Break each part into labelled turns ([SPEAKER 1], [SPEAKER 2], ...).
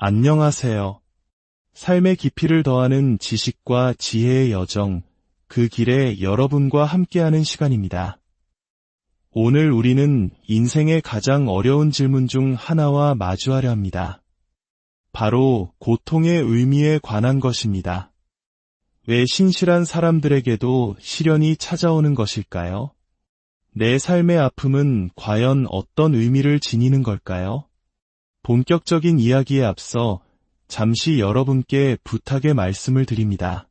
[SPEAKER 1] 안녕하세요. 삶의 깊이를 더하는 지식과 지혜의 여정, 그 길에 여러분과 함께하는 시간입니다. 오늘 우리는 인생의 가장 어려운 질문 중 하나와 마주하려 합니다. 바로 고통의 의미에 관한 것입니다. 왜 신실한 사람들에게도 시련이 찾아오는 것일까요? 내 삶의 아픔은 과연 어떤 의미를 지니는 걸까요? 본격적인 이야기에 앞서 잠시 여러분께 부탁의 말씀을 드립니다.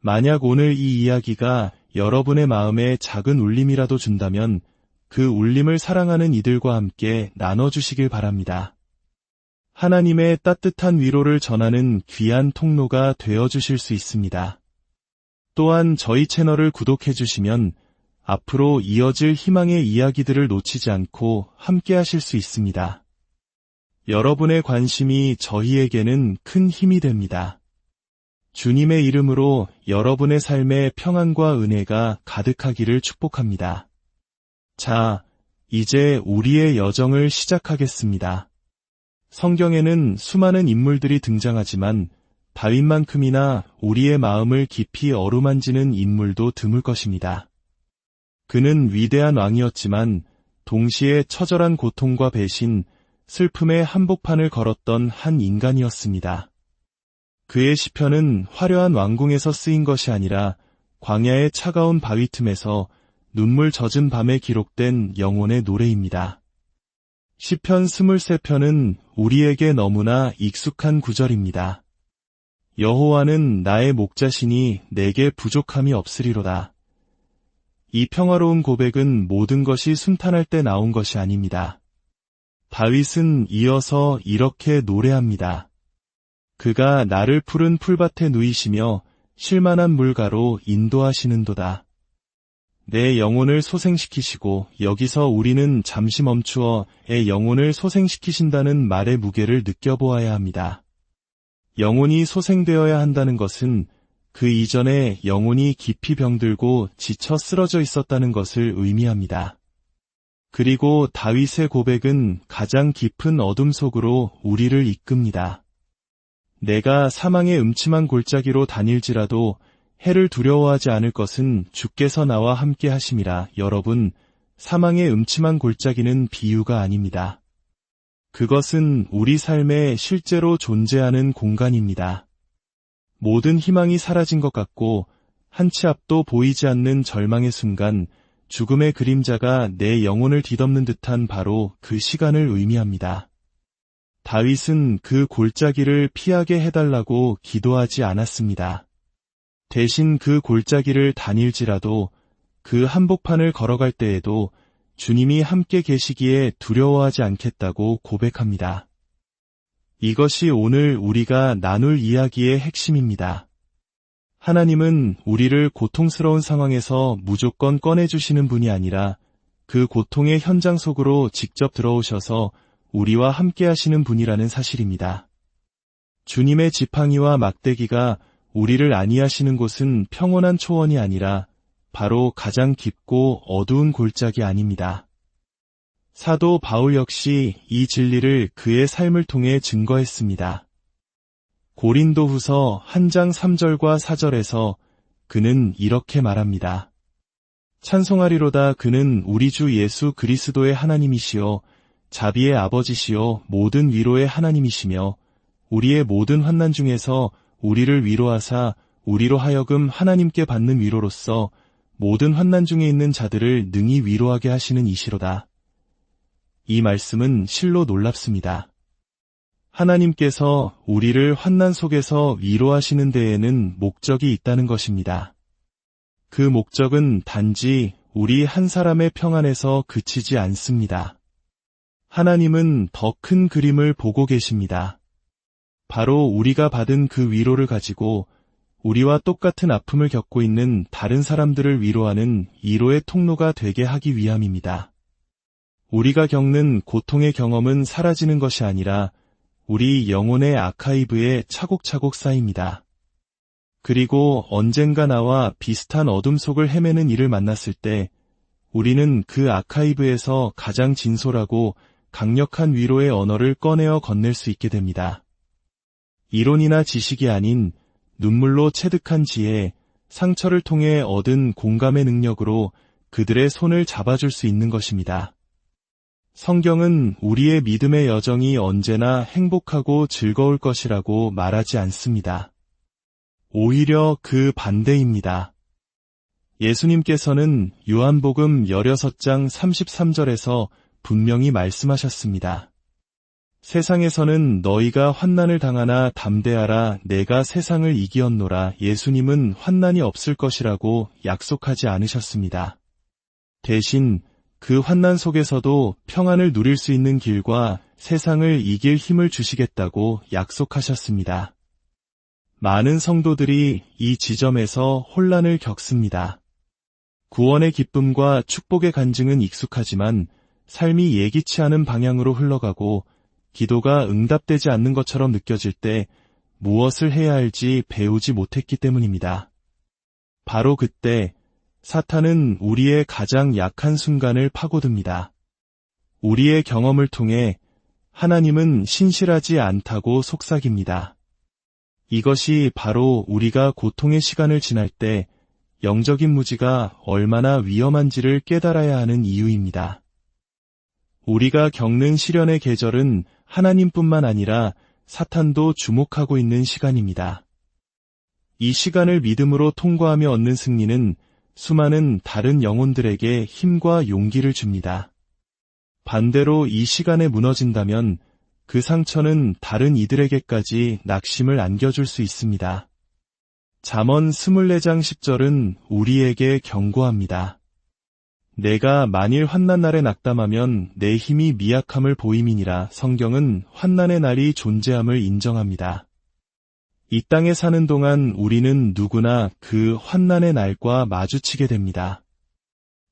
[SPEAKER 1] 만약 오늘 이 이야기가 여러분의 마음에 작은 울림이라도 준다면 그 울림을 사랑하는 이들과 함께 나눠주시길 바랍니다. 하나님의 따뜻한 위로를 전하는 귀한 통로가 되어주실 수 있습니다. 또한 저희 채널을 구독해주시면 앞으로 이어질 희망의 이야기들을 놓치지 않고 함께 하실 수 있습니다. 여러분의 관심이 저희에게는 큰 힘이 됩니다. 주님의 이름으로 여러분의 삶에 평안과 은혜가 가득하기를 축복합니다. 자, 이제 우리의 여정을 시작하겠습니다. 성경에는 수많은 인물들이 등장하지만 다윗만큼이나 우리의 마음을 깊이 어루만지는 인물도 드물 것입니다. 그는 위대한 왕이었지만 동시에 처절한 고통과 배신, 슬픔의 한복판을 걸었던 한 인간이었습니다. 그의 시편은 화려한 왕궁에서 쓰인 것이 아니라 광야의 차가운 바위 틈에서 눈물 젖은 밤에 기록된 영혼의 노래입니다. 시편 23편은 우리에게 너무나 익숙한 구절입니다. 여호와는 나의 목자시니 내게 부족함이 없으리로다. 이 평화로운 고백은 모든 것이 순탄할 때 나온 것이 아닙니다. 다윗은 이어서 이렇게 노래합니다. 그가 나를 푸른 풀밭에 누이시며 쉴만한 물가로 인도하시는도다. 내 영혼을 소생시키시고 여기서 우리는 잠시 멈추어 의 영혼을 소생시키신다는 말의 무게를 느껴보아야 합니다. 영혼이 소생되어야 한다는 것은 그 이전에 영혼이 깊이 병들고 지쳐 쓰러져 있었다는 것을 의미합니다. 그리고 다윗의 고백은 가장 깊은 어둠 속으로 우리를 이끕니다. 내가 사망의 음침한 골짜기로 다닐지라도 해를 두려워하지 않을 것은 주께서 나와 함께 하심이라. 여러분, 사망의 음침한 골짜기는 비유가 아닙니다. 그것은 우리 삶에 실제로 존재하는 공간입니다. 모든 희망이 사라진 것 같고 한 치 앞도 보이지 않는 절망의 순간, 죽음의 그림자가 내 영혼을 뒤덮는 듯한 바로 그 시간을 의미합니다. 다윗은 그 골짜기를 피하게 해달라고 기도하지 않았습니다. 대신 그 골짜기를 다닐지라도 그 한복판을 걸어갈 때에도 주님이 함께 계시기에 두려워하지 않겠다고 고백합니다. 이것이 오늘 우리가 나눌 이야기의 핵심입니다. 하나님은 우리를 고통스러운 상황에서 무조건 꺼내주시는 분이 아니라 그 고통의 현장 속으로 직접 들어오셔서 우리와 함께 하시는 분이라는 사실입니다. 주님의 지팡이와 막대기가 우리를 안위하시는 곳은 평온한 초원이 아니라 바로 가장 깊고 어두운 골짜기 아닙니다. 사도 바울 역시 이 진리를 그의 삶을 통해 증거했습니다. 고린도후서 1장 3절과 4절에서 그는 이렇게 말합니다. 찬송하리로다. 그는 우리 주 예수 그리스도의 하나님이시요 자비의 아버지시요 모든 위로의 하나님이시며 우리의 모든 환난 중에서 우리를 위로하사 우리로 하여금 하나님께 받는 위로로서 모든 환난 중에 있는 자들을 능히 위로하게 하시는 이시로다. 이 말씀은 실로 놀랍습니다. 하나님께서 우리를 환난 속에서 위로하시는 데에는 목적이 있다는 것입니다. 그 목적은 단지 우리 한 사람의 평안에서 그치지 않습니다. 하나님은 더 큰 그림을 보고 계십니다. 바로 우리가 받은 그 위로를 가지고 우리와 똑같은 아픔을 겪고 있는 다른 사람들을 위로하는 위로의 통로가 되게 하기 위함입니다. 우리가 겪는 고통의 경험은 사라지는 것이 아니라 우리 영혼의 아카이브에 차곡차곡 쌓입니다. 그리고 언젠가 나와 비슷한 어둠 속을 헤매는 이를 만났을 때 우리는 그 아카이브에서 가장 진솔하고 강력한 위로의 언어를 꺼내어 건넬 수 있게 됩니다. 이론이나 지식이 아닌 눈물로 체득한 지혜, 상처를 통해 얻은 공감의 능력으로 그들의 손을 잡아줄 수 있는 것입니다. 성경은 우리의 믿음의 여정이 언제나 행복하고 즐거울 것이라고 말하지 않습니다. 오히려 그 반대입니다. 예수님께서는 요한복음 16장 33절에서 분명히 말씀하셨습니다. 세상에서는 너희가 환난을 당하나 담대하라 내가 세상을 이기었노라. 예수님은 환난이 없을 것이라고 약속하지 않으셨습니다. 대신 그 환난 속에서도 평안을 누릴 수 있는 길과 세상을 이길 힘을 주시겠다고 약속하셨습니다. 많은 성도들이 이 지점에서 혼란을 겪습니다. 구원의 기쁨과 축복의 간증은 익숙하지만 삶이 예기치 않은 방향으로 흘러가고 기도가 응답되지 않는 것처럼 느껴질 때 무엇을 해야 할지 배우지 못했기 때문입니다. 바로 그때 사탄은 우리의 가장 약한 순간을 파고듭니다. 우리의 경험을 통해 하나님은 신실하지 않다고 속삭입니다. 이것이 바로 우리가 고통의 시간을 지날 때 영적인 무지가 얼마나 위험한지를 깨달아야 하는 이유입니다. 우리가 겪는 시련의 계절은 하나님뿐만 아니라 사탄도 주목하고 있는 시간입니다. 이 시간을 믿음으로 통과하며 얻는 승리는 수많은 다른 영혼들에게 힘과 용기를 줍니다. 반대로 이 시간에 무너진다면 그 상처는 다른 이들에게까지 낙심을 안겨줄 수 있습니다. 잠언 24장 10절은 우리에게 경고합니다. 내가 만일 환난 날에 낙담하면 내 힘이 미약함을 보임이니라. 성경은 환난의 날이 존재함을 인정합니다. 이 땅에 사는 동안 우리는 누구나 그 환난의 날과 마주치게 됩니다.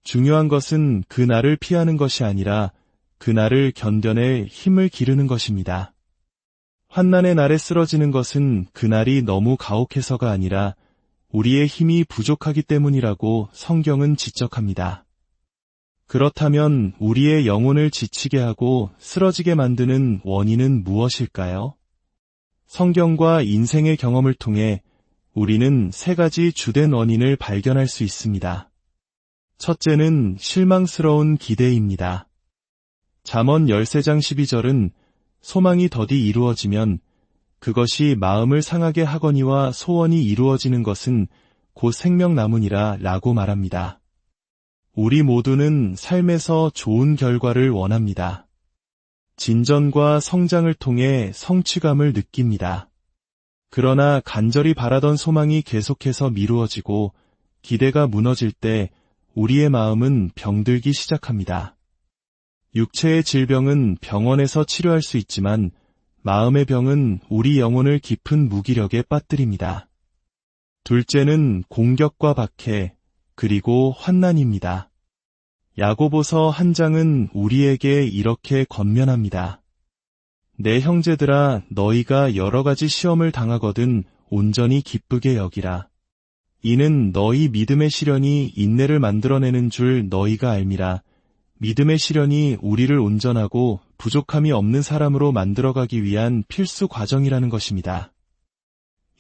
[SPEAKER 1] 중요한 것은 그 날을 피하는 것이 아니라 그 날을 견뎌낼 힘을 기르는 것입니다. 환난의 날에 쓰러지는 것은 그 날이 너무 가혹해서가 아니라 우리의 힘이 부족하기 때문이라고 성경은 지적합니다. 그렇다면 우리의 영혼을 지치게 하고 쓰러지게 만드는 원인은 무엇일까요? 성경과 인생의 경험을 통해 우리는 세 가지 주된 원인을 발견할 수 있습니다. 첫째는 실망스러운 기대입니다. 잠언 13장 12절은 소망이 더디 이루어지면 그것이 마음을 상하게 하거니와 소원이 이루어지는 것은 곧 생명나무니라 라고 말합니다. 우리 모두는 삶에서 좋은 결과를 원합니다. 진전과 성장을 통해 성취감을 느낍니다. 그러나 간절히 바라던 소망이 계속해서 미루어지고 기대가 무너질 때 우리의 마음은 병들기 시작합니다. 육체의 질병은 병원에서 치료할 수 있지만 마음의 병은 우리 영혼을 깊은 무기력에 빠뜨립니다. 둘째는 공격과 박해, 그리고 환난입니다. 야고보서 1장은 우리에게 이렇게 권면합니다. 내 형제들아 너희가 여러 가지 시험을 당하거든 온전히 기쁘게 여기라. 이는 너희 믿음의 시련이 인내를 만들어내는 줄 너희가 알미라. 믿음의 시련이 우리를 온전하고 부족함이 없는 사람으로 만들어가기 위한 필수 과정이라는 것입니다.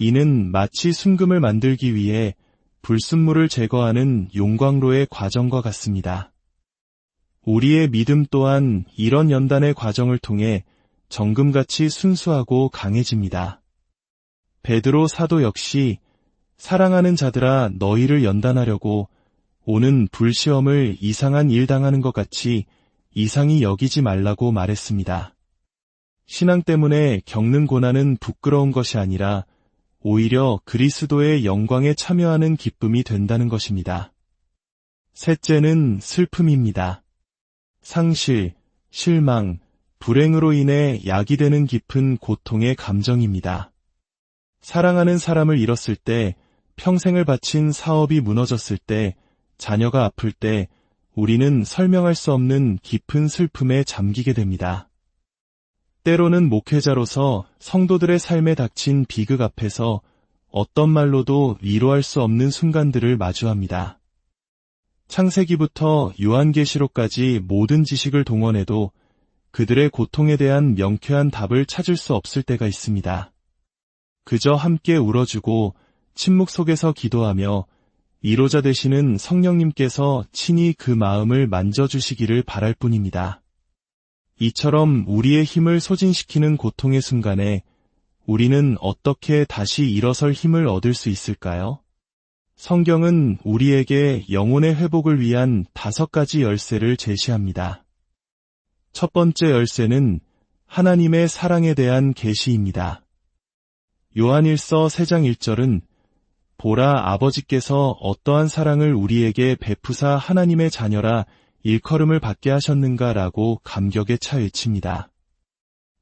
[SPEAKER 1] 이는 마치 순금을 만들기 위해 불순물을 제거하는 용광로의 과정과 같습니다. 우리의 믿음 또한 이런 연단의 과정을 통해 정금같이 순수하고 강해집니다. 베드로 사도 역시 사랑하는 자들아 너희를 연단하려고 오는 불시험을 이상한 일 당하는 것 같이 이상히 여기지 말라고 말했습니다. 신앙 때문에 겪는 고난은 부끄러운 것이 아니라 오히려 그리스도의 영광에 참여하는 기쁨이 된다는 것입니다. 셋째는 슬픔입니다. 상실, 실망, 불행으로 인해 야기되는 깊은 고통의 감정입니다. 사랑하는 사람을 잃었을 때, 평생을 바친 사업이 무너졌을 때, 자녀가 아플 때 우리는 설명할 수 없는 깊은 슬픔에 잠기게 됩니다. 때로는 목회자로서 성도들의 삶에 닥친 비극 앞에서 어떤 말로도 위로할 수 없는 순간들을 마주합니다. 창세기부터 요한계시록까지 모든 지식을 동원해도 그들의 고통에 대한 명쾌한 답을 찾을 수 없을 때가 있습니다. 그저 함께 울어주고 침묵 속에서 기도하며 위로자 되시는 성령님께서 친히 그 마음을 만져주시기를 바랄 뿐입니다. 이처럼 우리의 힘을 소진시키는 고통의 순간에 우리는 어떻게 다시 일어설 힘을 얻을 수 있을까요? 성경은 우리에게 영혼의 회복을 위한 5가지 열쇠를 제시합니다. 첫 번째 열쇠는 하나님의 사랑에 대한 계시입니다. 요한일서 3장 1절은 보라 아버지께서 어떠한 사랑을 우리에게 베푸사 하나님의 자녀라 일컬음을 받게 하셨는가 라고 감격에 차 외칩니다.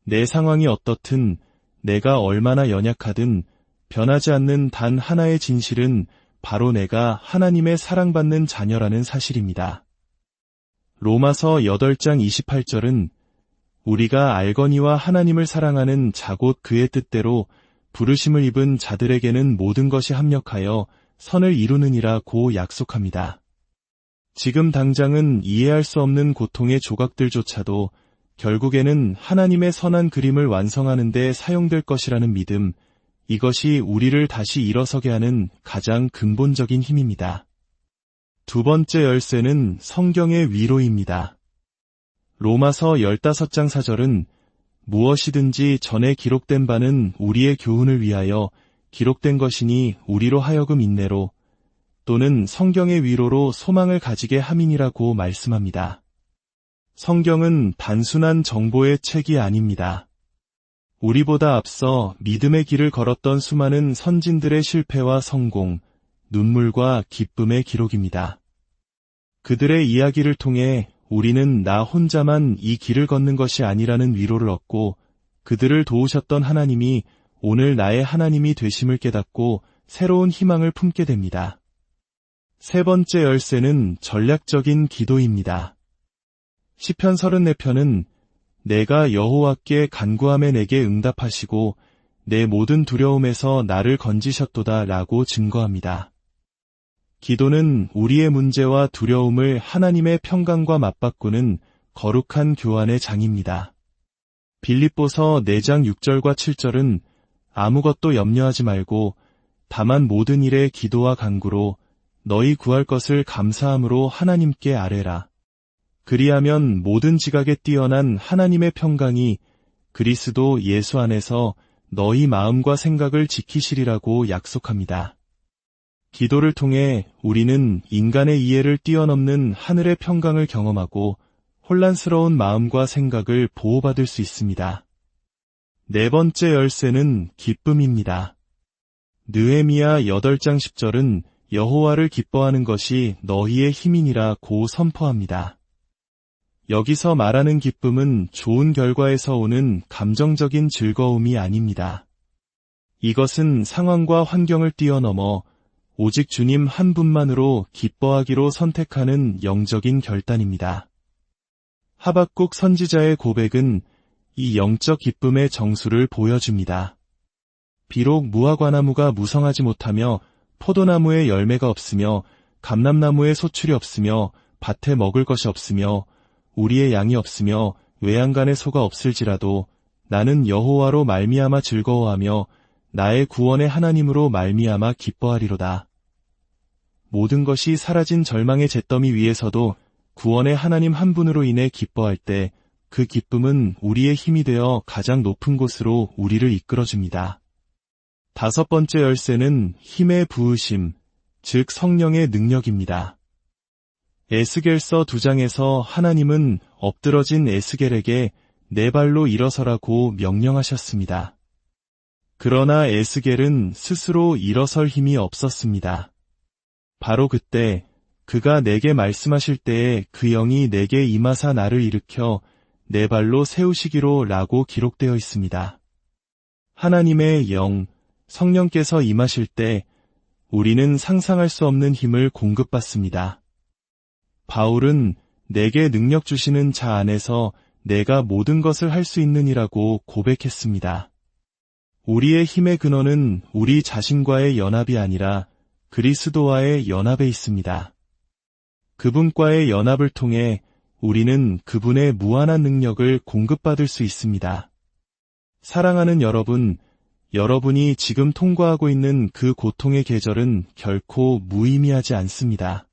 [SPEAKER 1] 내 상황이 어떻든 내가 얼마나 연약하든 변하지 않는 단 하나의 진실은 바로 내가 하나님의 사랑받는 자녀라는 사실입니다. 로마서 8장 28절은 우리가 알거니와 하나님을 사랑하는 자 곧 그의 뜻대로 부르심을 입은 자들에게는 모든 것이 합력하여 선을 이루느니라고 약속합니다. 지금 당장은 이해할 수 없는 고통의 조각들조차도 결국에는 하나님의 선한 그림을 완성하는 데 사용될 것이라는 믿음, 이것이 우리를 다시 일어서게 하는 가장 근본적인 힘입니다. 두 번째 열쇠는 성경의 위로입니다. 로마서 15장 4절은 무엇이든지 전에 기록된 바는 우리의 교훈을 위하여 기록된 것이니 우리로 하여금 인내로 또는 성경의 위로로 소망을 가지게 함이니라고 말씀합니다. 성경은 단순한 정보의 책이 아닙니다. 우리보다 앞서 믿음의 길을 걸었던 수많은 선진들의 실패와 성공, 눈물과 기쁨의 기록입니다. 그들의 이야기를 통해 우리는 나 혼자만 이 길을 걷는 것이 아니라는 위로를 얻고 그들을 도우셨던 하나님이 오늘 나의 하나님이 되심을 깨닫고 새로운 희망을 품게 됩니다. 세 번째 열쇠는 전략적인 기도입니다. 시편 34편은 내가 여호와께 간구함에 내게 응답하시고 내 모든 두려움에서 나를 건지셨도다 라고 증거합니다. 기도는 우리의 문제와 두려움을 하나님의 평강과 맞바꾸는 거룩한 교환의 장입니다. 빌립보서 4장 6절과 7절은 아무것도 염려하지 말고 다만 모든 일에 기도와 간구로 너희 구할 것을 감사함으로 하나님께 아뢰라. 그리하면 모든 지각에 뛰어난 하나님의 평강이 그리스도 예수 안에서 너희 마음과 생각을 지키시리라고 약속합니다. 기도를 통해 우리는 인간의 이해를 뛰어넘는 하늘의 평강을 경험하고 혼란스러운 마음과 생각을 보호받을 수 있습니다. 네 번째 열쇠는 기쁨입니다. 느헤미야 8장 10절은 여호와를 기뻐하는 것이 너희의 힘이니라고 선포합니다. 여기서 말하는 기쁨은 좋은 결과에서 오는 감정적인 즐거움이 아닙니다. 이것은 상황과 환경을 뛰어넘어 오직 주님 한 분만으로 기뻐하기로 선택하는 영적인 결단입니다. 하박국 선지자의 고백은 이 영적 기쁨의 정수를 보여줍니다. 비록 무화과나무가 무성하지 못하며 포도나무에 열매가 없으며 감람나무에 소출이 없으며 밭에 먹을 것이 없으며 우리의 양이 없으며 외양간에 소가 없을지라도 나는 여호와로 말미암아 즐거워하며 나의 구원의 하나님으로 말미암아 기뻐하리로다. 모든 것이 사라진 절망의 잿더미 위에서도 구원의 하나님 한 분으로 인해 기뻐할 때 그 기쁨은 우리의 힘이 되어 가장 높은 곳으로 우리를 이끌어줍니다. 다섯 번째 열쇠는 힘의 부으심, 즉 성령의 능력입니다. 에스겔서 2장에서 하나님은 엎드러진 에스겔에게 네 발로 일어서라고 명령하셨습니다. 그러나 에스겔은 스스로 일어설 힘이 없었습니다. 바로 그때 그가 내게 말씀하실 때에 그 영이 내게 임하사 나를 일으켜 네 발로 세우시기로 라고 기록되어 있습니다. 하나님의 영, 성령께서 임하실 때 우리는 상상할 수 없는 힘을 공급받습니다. 바울은 내게 능력 주시는 자 안에서 내가 모든 것을 할 수 있느니라고 고백했습니다. 우리의 힘의 근원은 우리 자신과의 연합이 아니라 그리스도와의 연합에 있습니다. 그분과의 연합을 통해 우리는 그분의 무한한 능력을 공급받을 수 있습니다. 사랑하는 여러분, 여러분이 지금 통과하고 있는 그 고통의 계절은 결코 무의미하지 않습니다.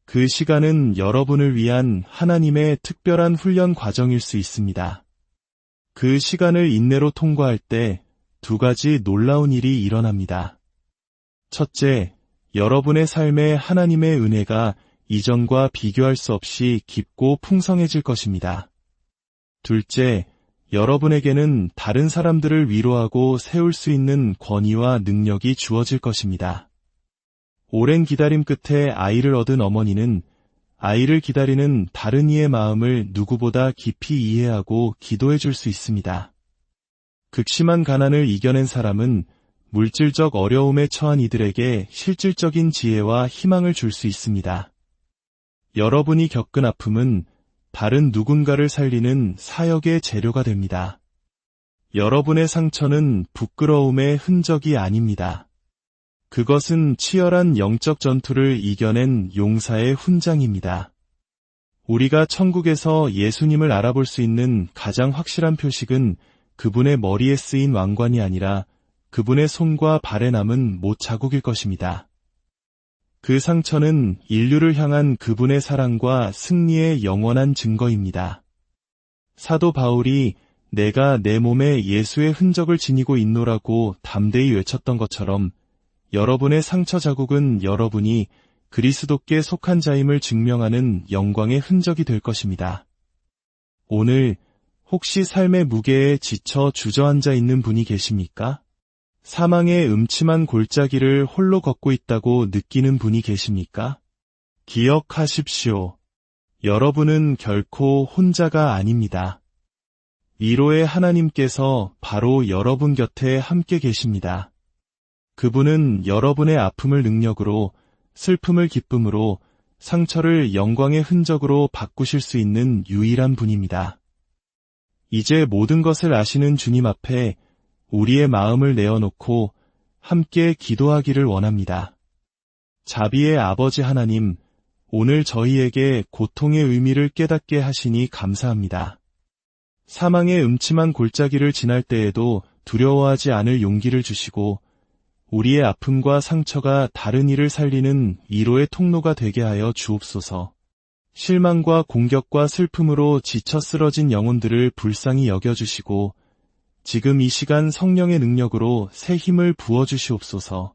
[SPEAKER 1] 그 시간은 여러분을 위한 하나님의 특별한 훈련 과정일 수 있습니다. 그 시간을 인내로 통과할 때 2가지 놀라운 일이 일어납니다. 첫째, 여러분의 삶에 하나님의 은혜가 이전과 비교할 수 없이 깊고 풍성해질 것입니다. 둘째, 여러분에게는 다른 사람들을 위로하고 세울 수 있는 권위와 능력이 주어질 것입니다. 오랜 기다림 끝에 아이를 얻은 어머니는 아이를 기다리는 다른 이의 마음을 누구보다 깊이 이해하고 기도해 줄 수 있습니다. 극심한 가난을 이겨낸 사람은 물질적 어려움에 처한 이들에게 실질적인 지혜와 희망을 줄 수 있습니다. 여러분이 겪은 아픔은 다른 누군가를 살리는 사역의 재료가 됩니다. 여러분의 상처는 부끄러움의 흔적이 아닙니다. 그것은 치열한 영적 전투를 이겨낸 용사의 훈장입니다. 우리가 천국에서 예수님을 알아볼 수 있는 가장 확실한 표식은 그분의 머리에 쓰인 왕관이 아니라 그분의 손과 발에 남은 못자국일 것입니다. 그 상처는 인류를 향한 그분의 사랑과 승리의 영원한 증거입니다. 사도 바울이 내가 내 몸에 예수의 흔적을 지니고 있노라고 담대히 외쳤던 것처럼 여러분의 상처 자국은 여러분이 그리스도께 속한 자임을 증명하는 영광의 흔적이 될 것입니다. 오늘 혹시 삶의 무게에 지쳐 주저앉아 있는 분이 계십니까? 사망의 음침한 골짜기를 홀로 걷고 있다고 느끼는 분이 계십니까? 기억하십시오. 여러분은 결코 혼자가 아닙니다. 위로의 하나님께서 바로 여러분 곁에 함께 계십니다. 그분은 여러분의 아픔을 능력으로, 슬픔을 기쁨으로, 상처를 영광의 흔적으로 바꾸실 수 있는 유일한 분입니다. 이제 모든 것을 아시는 주님 앞에 우리의 마음을 내어놓고 함께 기도하기를 원합니다. 자비의 아버지 하나님, 오늘 저희에게 고통의 의미를 깨닫게 하시니 감사합니다. 사망의 음침한 골짜기를 지날 때에도 두려워하지 않을 용기를 주시고 우리의 아픔과 상처가 다른 이를 살리는 위로의 통로가 되게 하여 주옵소서. 실망과 공격과 슬픔으로 지쳐 쓰러진 영혼들을 불쌍히 여겨주시고 지금 이 시간 성령의 능력으로 새 힘을 부어주시옵소서.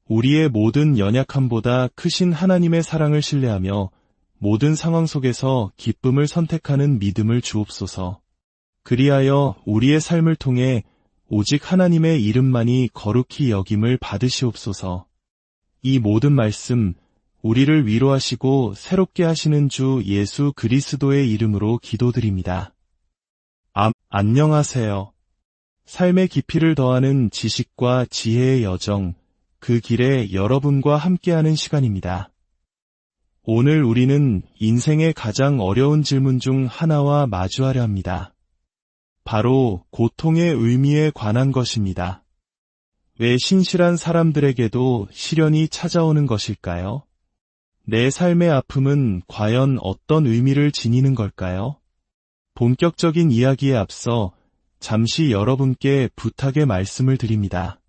[SPEAKER 1] 우리의 모든 연약함보다 크신 하나님의 사랑을 신뢰하며 모든 상황 속에서 기쁨을 선택하는 믿음을 주옵소서. 그리하여 우리의 삶을 통해 오직 하나님의 이름만이 거룩히 여김을 받으시옵소서. 이 모든 말씀, 우리를 위로하시고 새롭게 하시는 주 예수 그리스도의 이름으로 기도드립니다. 안녕하세요. 삶의 깊이를 더하는 지식과 지혜의 여정, 그 길에 여러분과 함께하는 시간입니다. 오늘 우리는 인생의 가장 어려운 질문 중 하나와 마주하려 합니다. 바로 고통의 의미에 관한 것입니다. 왜 신실한 사람들에게도 시련이 찾아오는 것일까요? 내 삶의 아픔은 과연 어떤 의미를 지니는 걸까요? 본격적인 이야기에 앞서 잠시 여러분께 부탁의 말씀을 드립니다.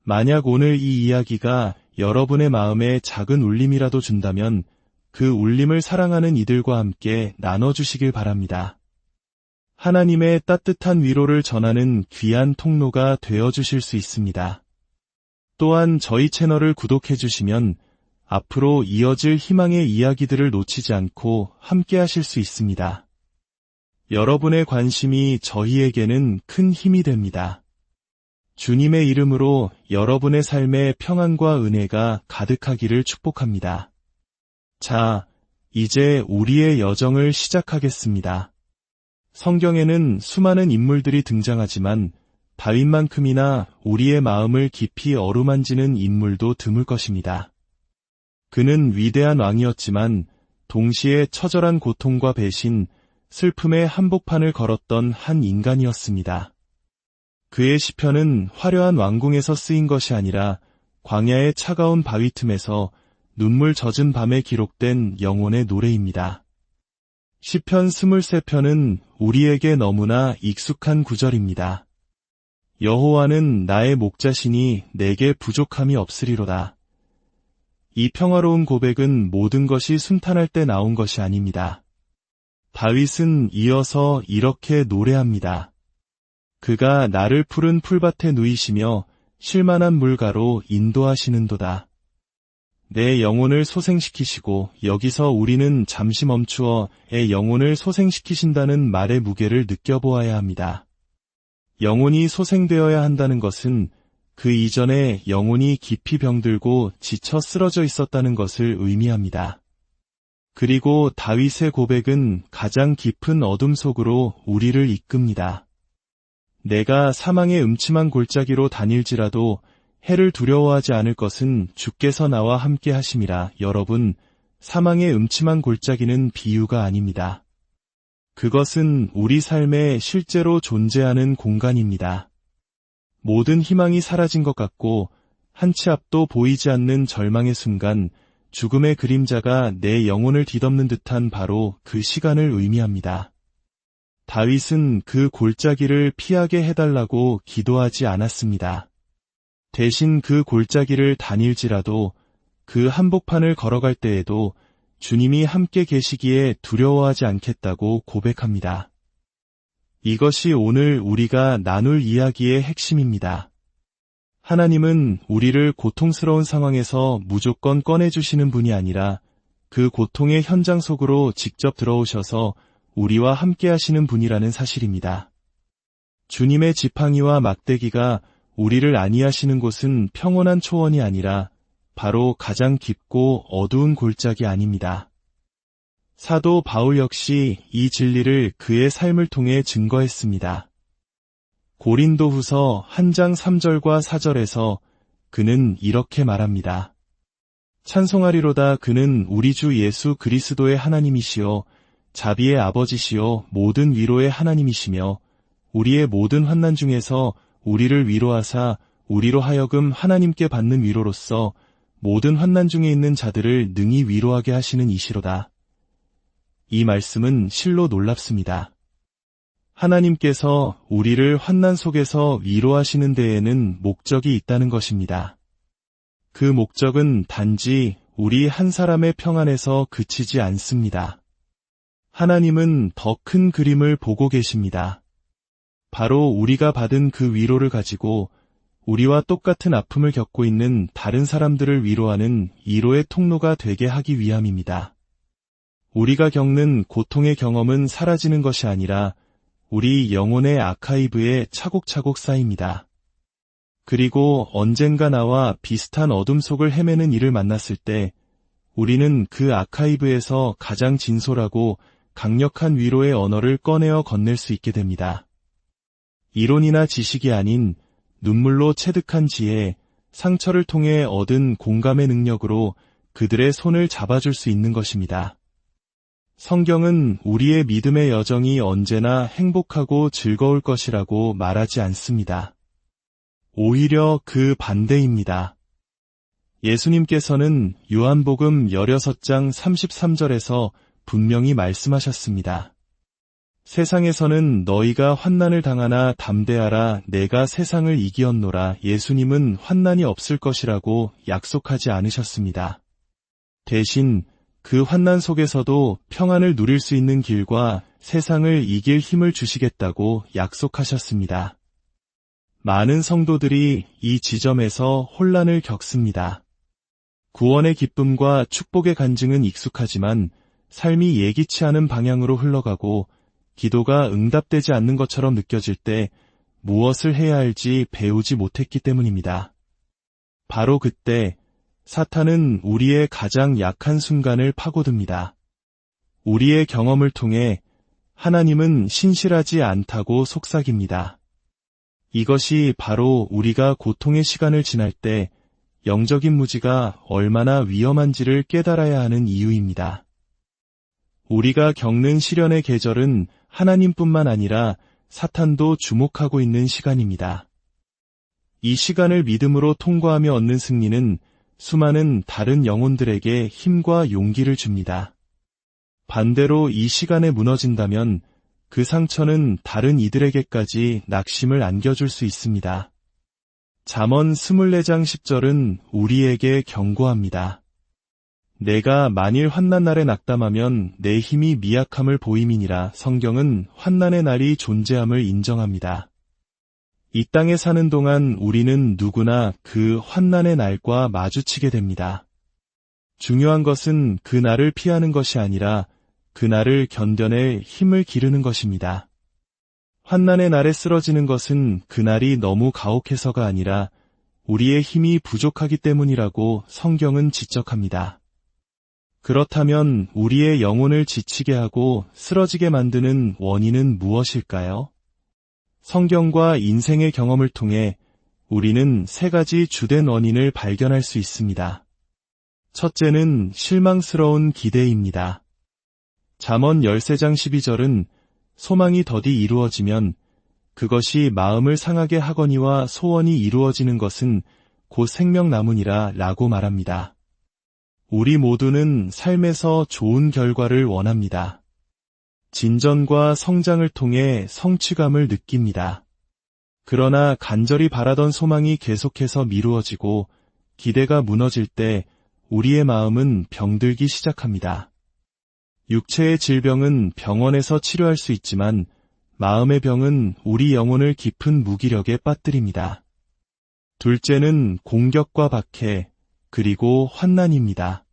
[SPEAKER 1] 만약 오늘 이 이야기가 여러분의 마음에 작은 울림이라도 준다면 그 울림을 사랑하는 이들과 함께 나눠주시길 바랍니다. 하나님의 따뜻한 위로를 전하는 귀한 통로가 되어주실 수 있습니다. 또한 저희 채널을 구독해주시면 앞으로 이어질 희망의 이야기들을 놓치지 않고 함께 하실 수 있습니다. 여러분의 관심이 저희에게는 큰 힘이 됩니다. 주님의 이름으로 여러분의 삶에 평안과 은혜가 가득하기를 축복합니다. 자, 이제 우리의 여정을 시작하겠습니다. 성경에는 수많은 인물들이 등장하지만 다윗만큼이나 우리의 마음을 깊이 어루만지는 인물도 드물 것입니다. 그는 위대한 왕이었지만 동시에 처절한 고통과 배신, 슬픔의 한복판을 걸었던 한 인간이었습니다. 그의 시편은 화려한 왕궁에서 쓰인 것이 아니라 광야의 차가운 바위 틈에서 눈물 젖은 밤에 기록된 영혼의 노래입니다. 시편 23편은 우리에게 너무나 익숙한 구절입니다. 여호와는 나의 목자시니 내게 부족함이 없으리로다. 이 평화로운 고백은 모든 것이 순탄할 때 나온 것이 아닙니다. 다윗은 이어서 이렇게 노래합니다. 그가 나를 푸른 풀밭에 누이시며 쉴만한 물가로 인도하시는도다. 내 영혼을 소생시키시고, 여기서 우리는 잠시 멈추어 의 영혼을 소생시키신다는 말의 무게를 느껴보아야 합니다. 영혼이 소생되어야 한다는 것은 그 이전에 영혼이 깊이 병들고 지쳐 쓰러져 있었다는 것을 의미합니다. 그리고 다윗의 고백은 가장 깊은 어둠 속으로 우리를 이끕니다. 내가 사망의 음침한 골짜기로 다닐지라도 해를 두려워하지 않을 것은 주께서 나와 함께 하심이라. 여러분, 사망의 음침한 골짜기는 비유가 아닙니다. 그것은 우리 삶에 실제로 존재하는 공간입니다. 모든 희망이 사라진 것 같고 한 치 앞도 보이지 않는 절망의 순간, 죽음의 그림자가 내 영혼을 뒤덮는 듯한 바로 그 시간을 의미합니다. 다윗은 그 골짜기를 피하게 해달라고 기도하지 않았습니다. 대신 그 골짜기를 다닐지라도, 그 한복판을 걸어갈 때에도 주님이 함께 계시기에 두려워하지 않겠다고 고백합니다. 이것이 오늘 우리가 나눌 이야기의 핵심입니다. 하나님은 우리를 고통스러운 상황에서 무조건 꺼내주시는 분이 아니라 그 고통의 현장 속으로 직접 들어오셔서 우리와 함께 하시는 분이라는 사실입니다. 주님의 지팡이와 막대기가 우리를 안위하시는 곳은 평온한 초원이 아니라 바로 가장 깊고 어두운 골짜기 아닙니다. 사도 바울 역시 이 진리를 그의 삶을 통해 증거했습니다. 고린도후서 1장 3절과 4절에서 그는 이렇게 말합니다. 찬송하리로다. 그는 우리 주 예수 그리스도의 하나님이시요 자비의 아버지시요 모든 위로의 하나님이시며, 우리의 모든 환난 중에서 우리를 위로하사 우리로 하여금 하나님께 받는 위로로서 모든 환난 중에 있는 자들을 능히 위로하게 하시는 이시로다. 이 말씀은 실로 놀랍습니다. 하나님께서 우리를 환난 속에서 위로하시는 데에는 목적이 있다는 것입니다. 그 목적은 단지 우리 한 사람의 평안에서 그치지 않습니다. 하나님은 더 큰 그림을 보고 계십니다. 바로 우리가 받은 그 위로를 가지고 우리와 똑같은 아픔을 겪고 있는 다른 사람들을 위로하는 위로의 통로가 되게 하기 위함입니다. 우리가 겪는 고통의 경험은 사라지는 것이 아니라 우리 영혼의 아카이브에 차곡차곡 쌓입니다. 그리고 언젠가 나와 비슷한 어둠 속을 헤매는 이를 만났을 때 우리는 그 아카이브에서 가장 진솔하고 강력한 위로의 언어를 꺼내어 건넬 수 있게 됩니다. 이론이나 지식이 아닌 눈물로 체득한 지혜, 상처를 통해 얻은 공감의 능력으로 그들의 손을 잡아줄 수 있는 것입니다. 성경은 우리의 믿음의 여정이 언제나 행복하고 즐거울 것이라고 말하지 않습니다. 오히려 그 반대입니다. 예수님께서는 요한복음 16장 33절에서 분명히 말씀하셨습니다. 세상에서는 너희가 환난을 당하나 담대하라, 내가 세상을 이기었노라. 예수님은 환난이 없을 것이라고 약속하지 않으셨습니다. 대신 그 환난 속에서도 평안을 누릴 수 있는 길과 세상을 이길 힘을 주시겠다고 약속하셨습니다. 많은 성도들이 이 지점에서 혼란을 겪습니다. 구원의 기쁨과 축복의 간증은 익숙하지만 삶이 예기치 않은 방향으로 흘러가고 기도가 응답되지 않는 것처럼 느껴질 때 무엇을 해야 할지 배우지 못했기 때문입니다. 바로 그때 사탄은 우리의 가장 약한 순간을 파고듭니다. 우리의 경험을 통해 하나님은 신실하지 않다고 속삭입니다. 이것이 바로 우리가 고통의 시간을 지날 때 영적인 무지가 얼마나 위험한지를 깨달아야 하는 이유입니다. 우리가 겪는 시련의 계절은 하나님뿐만 아니라 사탄도 주목하고 있는 시간입니다. 이 시간을 믿음으로 통과하며 얻는 승리는 수많은 다른 영혼들에게 힘과 용기를 줍니다. 반대로 이 시간에 무너진다면 그 상처는 다른 이들에게까지 낙심을 안겨줄 수 있습니다. 잠언 24장 10절은 우리에게 경고합니다. 내가 만일 환난 날에 낙담하면 내 힘이 미약함을 보임이니라. 성경은 환난의 날이 존재함을 인정합니다. 이 땅에 사는 동안 우리는 누구나 그 환난의 날과 마주치게 됩니다. 중요한 것은 그 날을 피하는 것이 아니라 그 날을 견뎌낼 힘을 기르는 것입니다. 환난의 날에 쓰러지는 것은 그 날이 너무 가혹해서가 아니라 우리의 힘이 부족하기 때문이라고 성경은 지적합니다. 그렇다면 우리의 영혼을 지치게 하고 쓰러지게 만드는 원인은 무엇일까요? 성경과 인생의 경험을 통해 우리는 세 가지 주된 원인을 발견할 수 있습니다. 첫째는 실망스러운 기대입니다. 잠언 13장 12절은 소망이 더디 이루어지면 그것이 마음을 상하게 하거니와 소원이 이루어지는 것은 곧 생명나무니라 라고 말합니다. 우리 모두는 삶에서 좋은 결과를 원합니다. 진전과 성장을 통해 성취감을 느낍니다. 그러나 간절히 바라던 소망이 계속해서 미루어지고 기대가 무너질 때 우리의 마음은 병들기 시작합니다. 육체의 질병은 병원에서 치료할 수 있지만 마음의 병은 우리 영혼을 깊은 무기력에 빠뜨립니다. 둘째는 공격과 박해, 그리고 환난입니다.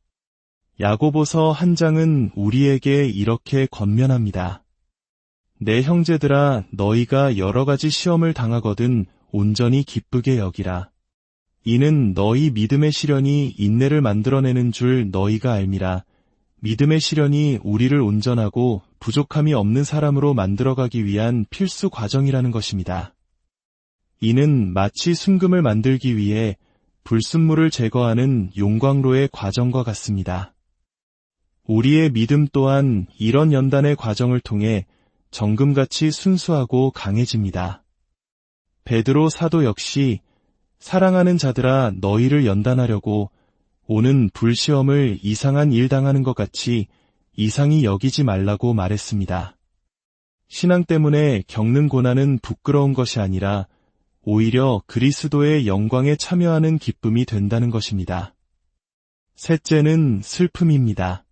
[SPEAKER 1] 야고보서 1장은 우리에게 이렇게 권면합니다. 내 형제들아, 너희가 여러 가지 시험을 당하거든 온전히 기쁘게 여기라. 이는 너희 믿음의 시련이 인내를 만들어내는 줄 너희가 알미라. 믿음의 시련이 우리를 온전하고 부족함이 없는 사람으로 만들어가기 위한 필수 과정이라는 것입니다. 이는 마치 순금을 만들기 위해 불순물을 제거하는 용광로의 과정과 같습니다. 우리의 믿음 또한 이런 연단의 과정을 통해 정금같이 순수하고 강해집니다. 베드로 사도 역시 사랑하는 자들아 너희를 연단하려고 오는 불시험을 이상한 일 당하는 것 같이 이상히 여기지 말라고 말했습니다. 신앙 때문에 겪는 고난은 부끄러운 것이 아니라 오히려 그리스도의 영광에 참여하는 기쁨이 된다는 것입니다. 셋째는 슬픔입니다.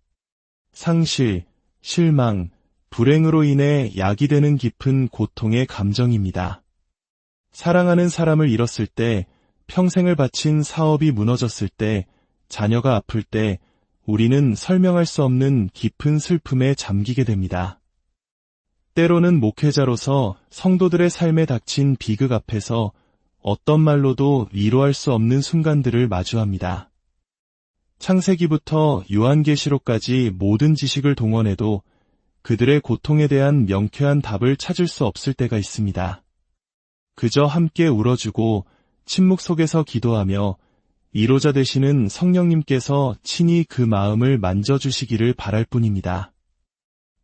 [SPEAKER 1] 상실, 실망, 불행으로 인해 야기되는 깊은 고통의 감정입니다. 사랑하는 사람을 잃었을 때, 평생을 바친 사업이 무너졌을 때, 자녀가 아플 때 우리는 설명할 수 없는 깊은 슬픔에 잠기게 됩니다. 때로는 목회자로서 성도들의 삶에 닥친 비극 앞에서 어떤 말로도 위로할 수 없는 순간들을 마주합니다. 창세기부터 요한계시록까지 모든 지식을 동원해도 그들의 고통에 대한 명쾌한 답을 찾을 수 없을 때가 있습니다. 그저 함께 울어주고 침묵 속에서 기도하며 위로자 되시는 성령님께서 친히 그 마음을 만져주시기를 바랄 뿐입니다.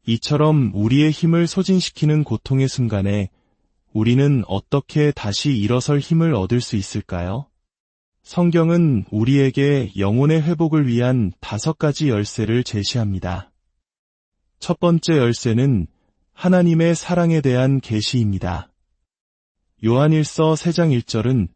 [SPEAKER 1] 이처럼 우리의 힘을 소진시키는 고통의 순간에 우리는 어떻게 다시 일어설 힘을 얻을 수 있을까요? 성경은 우리에게 영혼의 회복을 위한 5가지 열쇠를 제시합니다. 첫 번째 열쇠는 하나님의 사랑에 대한 계시입니다. 요한일서 3장 1절은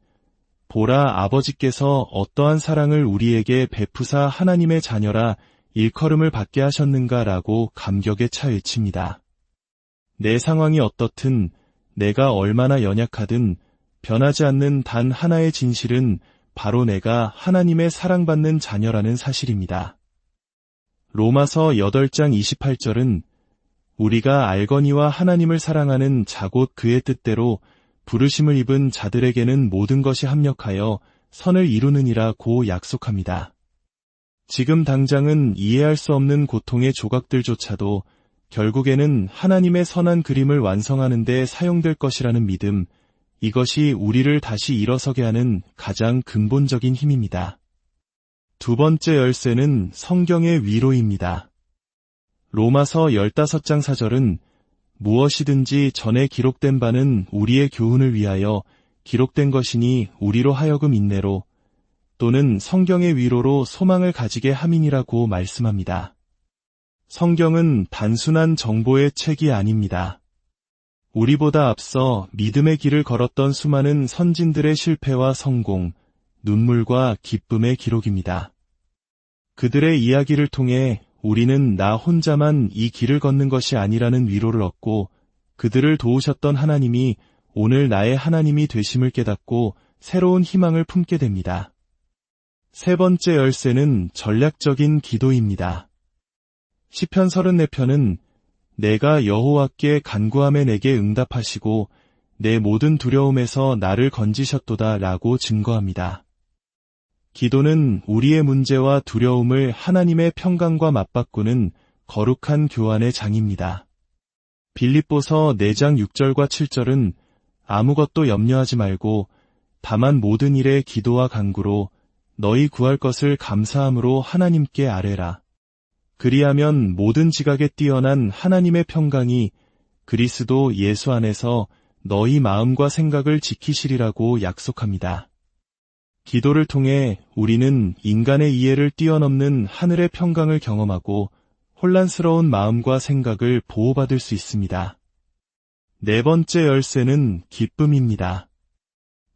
[SPEAKER 1] 보라 아버지께서 어떠한 사랑을 우리에게 베푸사 하나님의 자녀라 일컬음을 받게 하셨는가라고 감격에 차 외칩니다. 내 상황이 어떻든 내가 얼마나 연약하든 변하지 않는 단 하나의 진실은 바로 내가 하나님의 사랑받는 자녀라는 사실입니다. 로마서 8장 28절은 우리가 알거니와 하나님을 사랑하는 자곧 그의 뜻대로 부르심을 입은 자들에게는 모든 것이 합력하여 선을 이루느니라고 약속합니다. 지금 당장은 이해할 수 없는 고통의 조각들조차도 결국에는 하나님의 선한 그림을 완성하는 데 사용될 것이라는 믿음, 이것이 우리를 다시 일어서게 하는 가장 근본적인 힘입니다. 두 번째 열쇠는 성경의 위로입니다. 로마서 15장 4절은 무엇이든지 전에 기록된 바는 우리의 교훈을 위하여 기록된 것이니 우리로 하여금 인내로 또는 성경의 위로로 소망을 가지게 함이니라고 말씀합니다. 성경은 단순한 정보의 책이 아닙니다. 우리보다 앞서 믿음의 길을 걸었던 수많은 선진들의 실패와 성공, 눈물과 기쁨의 기록입니다. 그들의 이야기를 통해 우리는 나 혼자만 이 길을 걷는 것이 아니라는 위로를 얻고 그들을 도우셨던 하나님이 오늘 나의 하나님이 되심을 깨닫고 새로운 희망을 품게 됩니다. 세 번째 열쇠는 전략적인 기도입니다. 시편 34편은 내가 여호와께 간구함에 내게 응답하시고 내 모든 두려움에서 나를 건지셨도다 라고 증거합니다. 기도는 우리의 문제와 두려움을 하나님의 평강과 맞바꾸는 거룩한 교환의 장입니다. 빌립보서 4장 6절과 7절은 아무것도 염려하지 말고 다만 모든 일에 기도와 간구로 너희 구할 것을 감사함으로 하나님께 아뢰라. 그리하면 모든 지각에 뛰어난 하나님의 평강이 그리스도 예수 안에서 너희 마음과 생각을 지키시리라고 약속합니다. 기도를 통해 우리는 인간의 이해를 뛰어넘는 하늘의 평강을 경험하고 혼란스러운 마음과 생각을 보호받을 수 있습니다. 네 번째 열쇠는 기쁨입니다.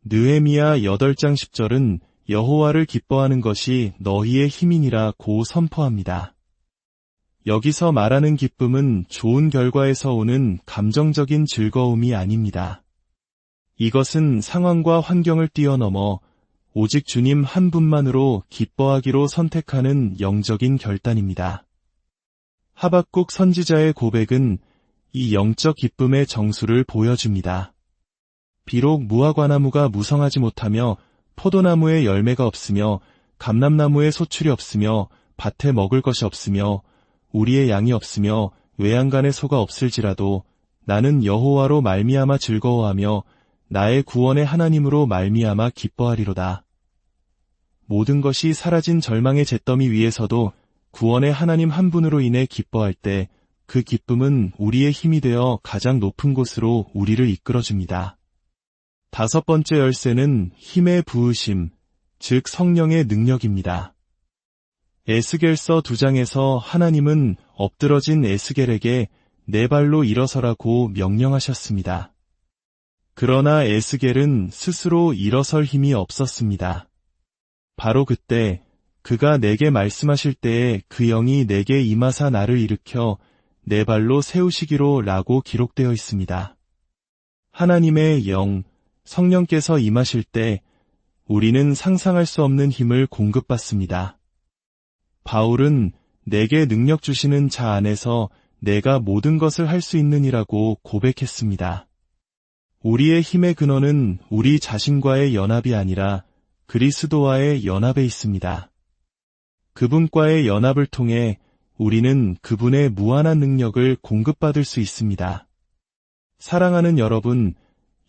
[SPEAKER 1] 느헤미야 8장 10절은 여호와를 기뻐하는 것이 너희의 힘이니라 고 선포합니다. 여기서 말하는 기쁨은 좋은 결과에서 오는 감정적인 즐거움이 아닙니다. 이것은 상황과 환경을 뛰어넘어 오직 주님 한 분만으로 기뻐하기로 선택하는 영적인 결단입니다. 하박국 선지자의 고백은 이 영적 기쁨의 정수를 보여줍니다. 비록 무화과나무가 무성하지 못하며 포도나무에 열매가 없으며 감람나무에 소출이 없으며 밭에 먹을 것이 없으며 우리의 양이 없으며 외양간에 소가 없을지라도 나는 여호와로 말미암아 즐거워하며 나의 구원의 하나님으로 말미암아 기뻐하리로다. 모든 것이 사라진 절망의 잿더미 위에서도 구원의 하나님 한 분으로 인해 기뻐할 때 그 기쁨은 우리의 힘이 되어 가장 높은 곳으로 우리를 이끌어줍니다. 다섯 번째 열쇠는 힘의 부으심, 즉 성령의 능력입니다. 에스겔서 2장에서 하나님은 엎드러진 에스겔에게 네 발로 일어서라고 명령하셨습니다. 그러나 에스겔은 스스로 일어설 힘이 없었습니다. 바로 그때 그가 내게 말씀하실 때에 그 영이 내게 임하사 나를 일으켜 네 발로 세우시기로 라고 기록되어 있습니다. 하나님의 영, 성령께서 임하실 때 우리는 상상할 수 없는 힘을 공급받습니다. 바울은 내게 능력 주시는 자 안에서 내가 모든 것을 할 수 있느니라고 고백했습니다. 우리의 힘의 근원은 우리 자신과의 연합이 아니라 그리스도와의 연합에 있습니다. 그분과의 연합을 통해 우리는 그분의 무한한 능력을 공급받을 수 있습니다. 사랑하는 여러분,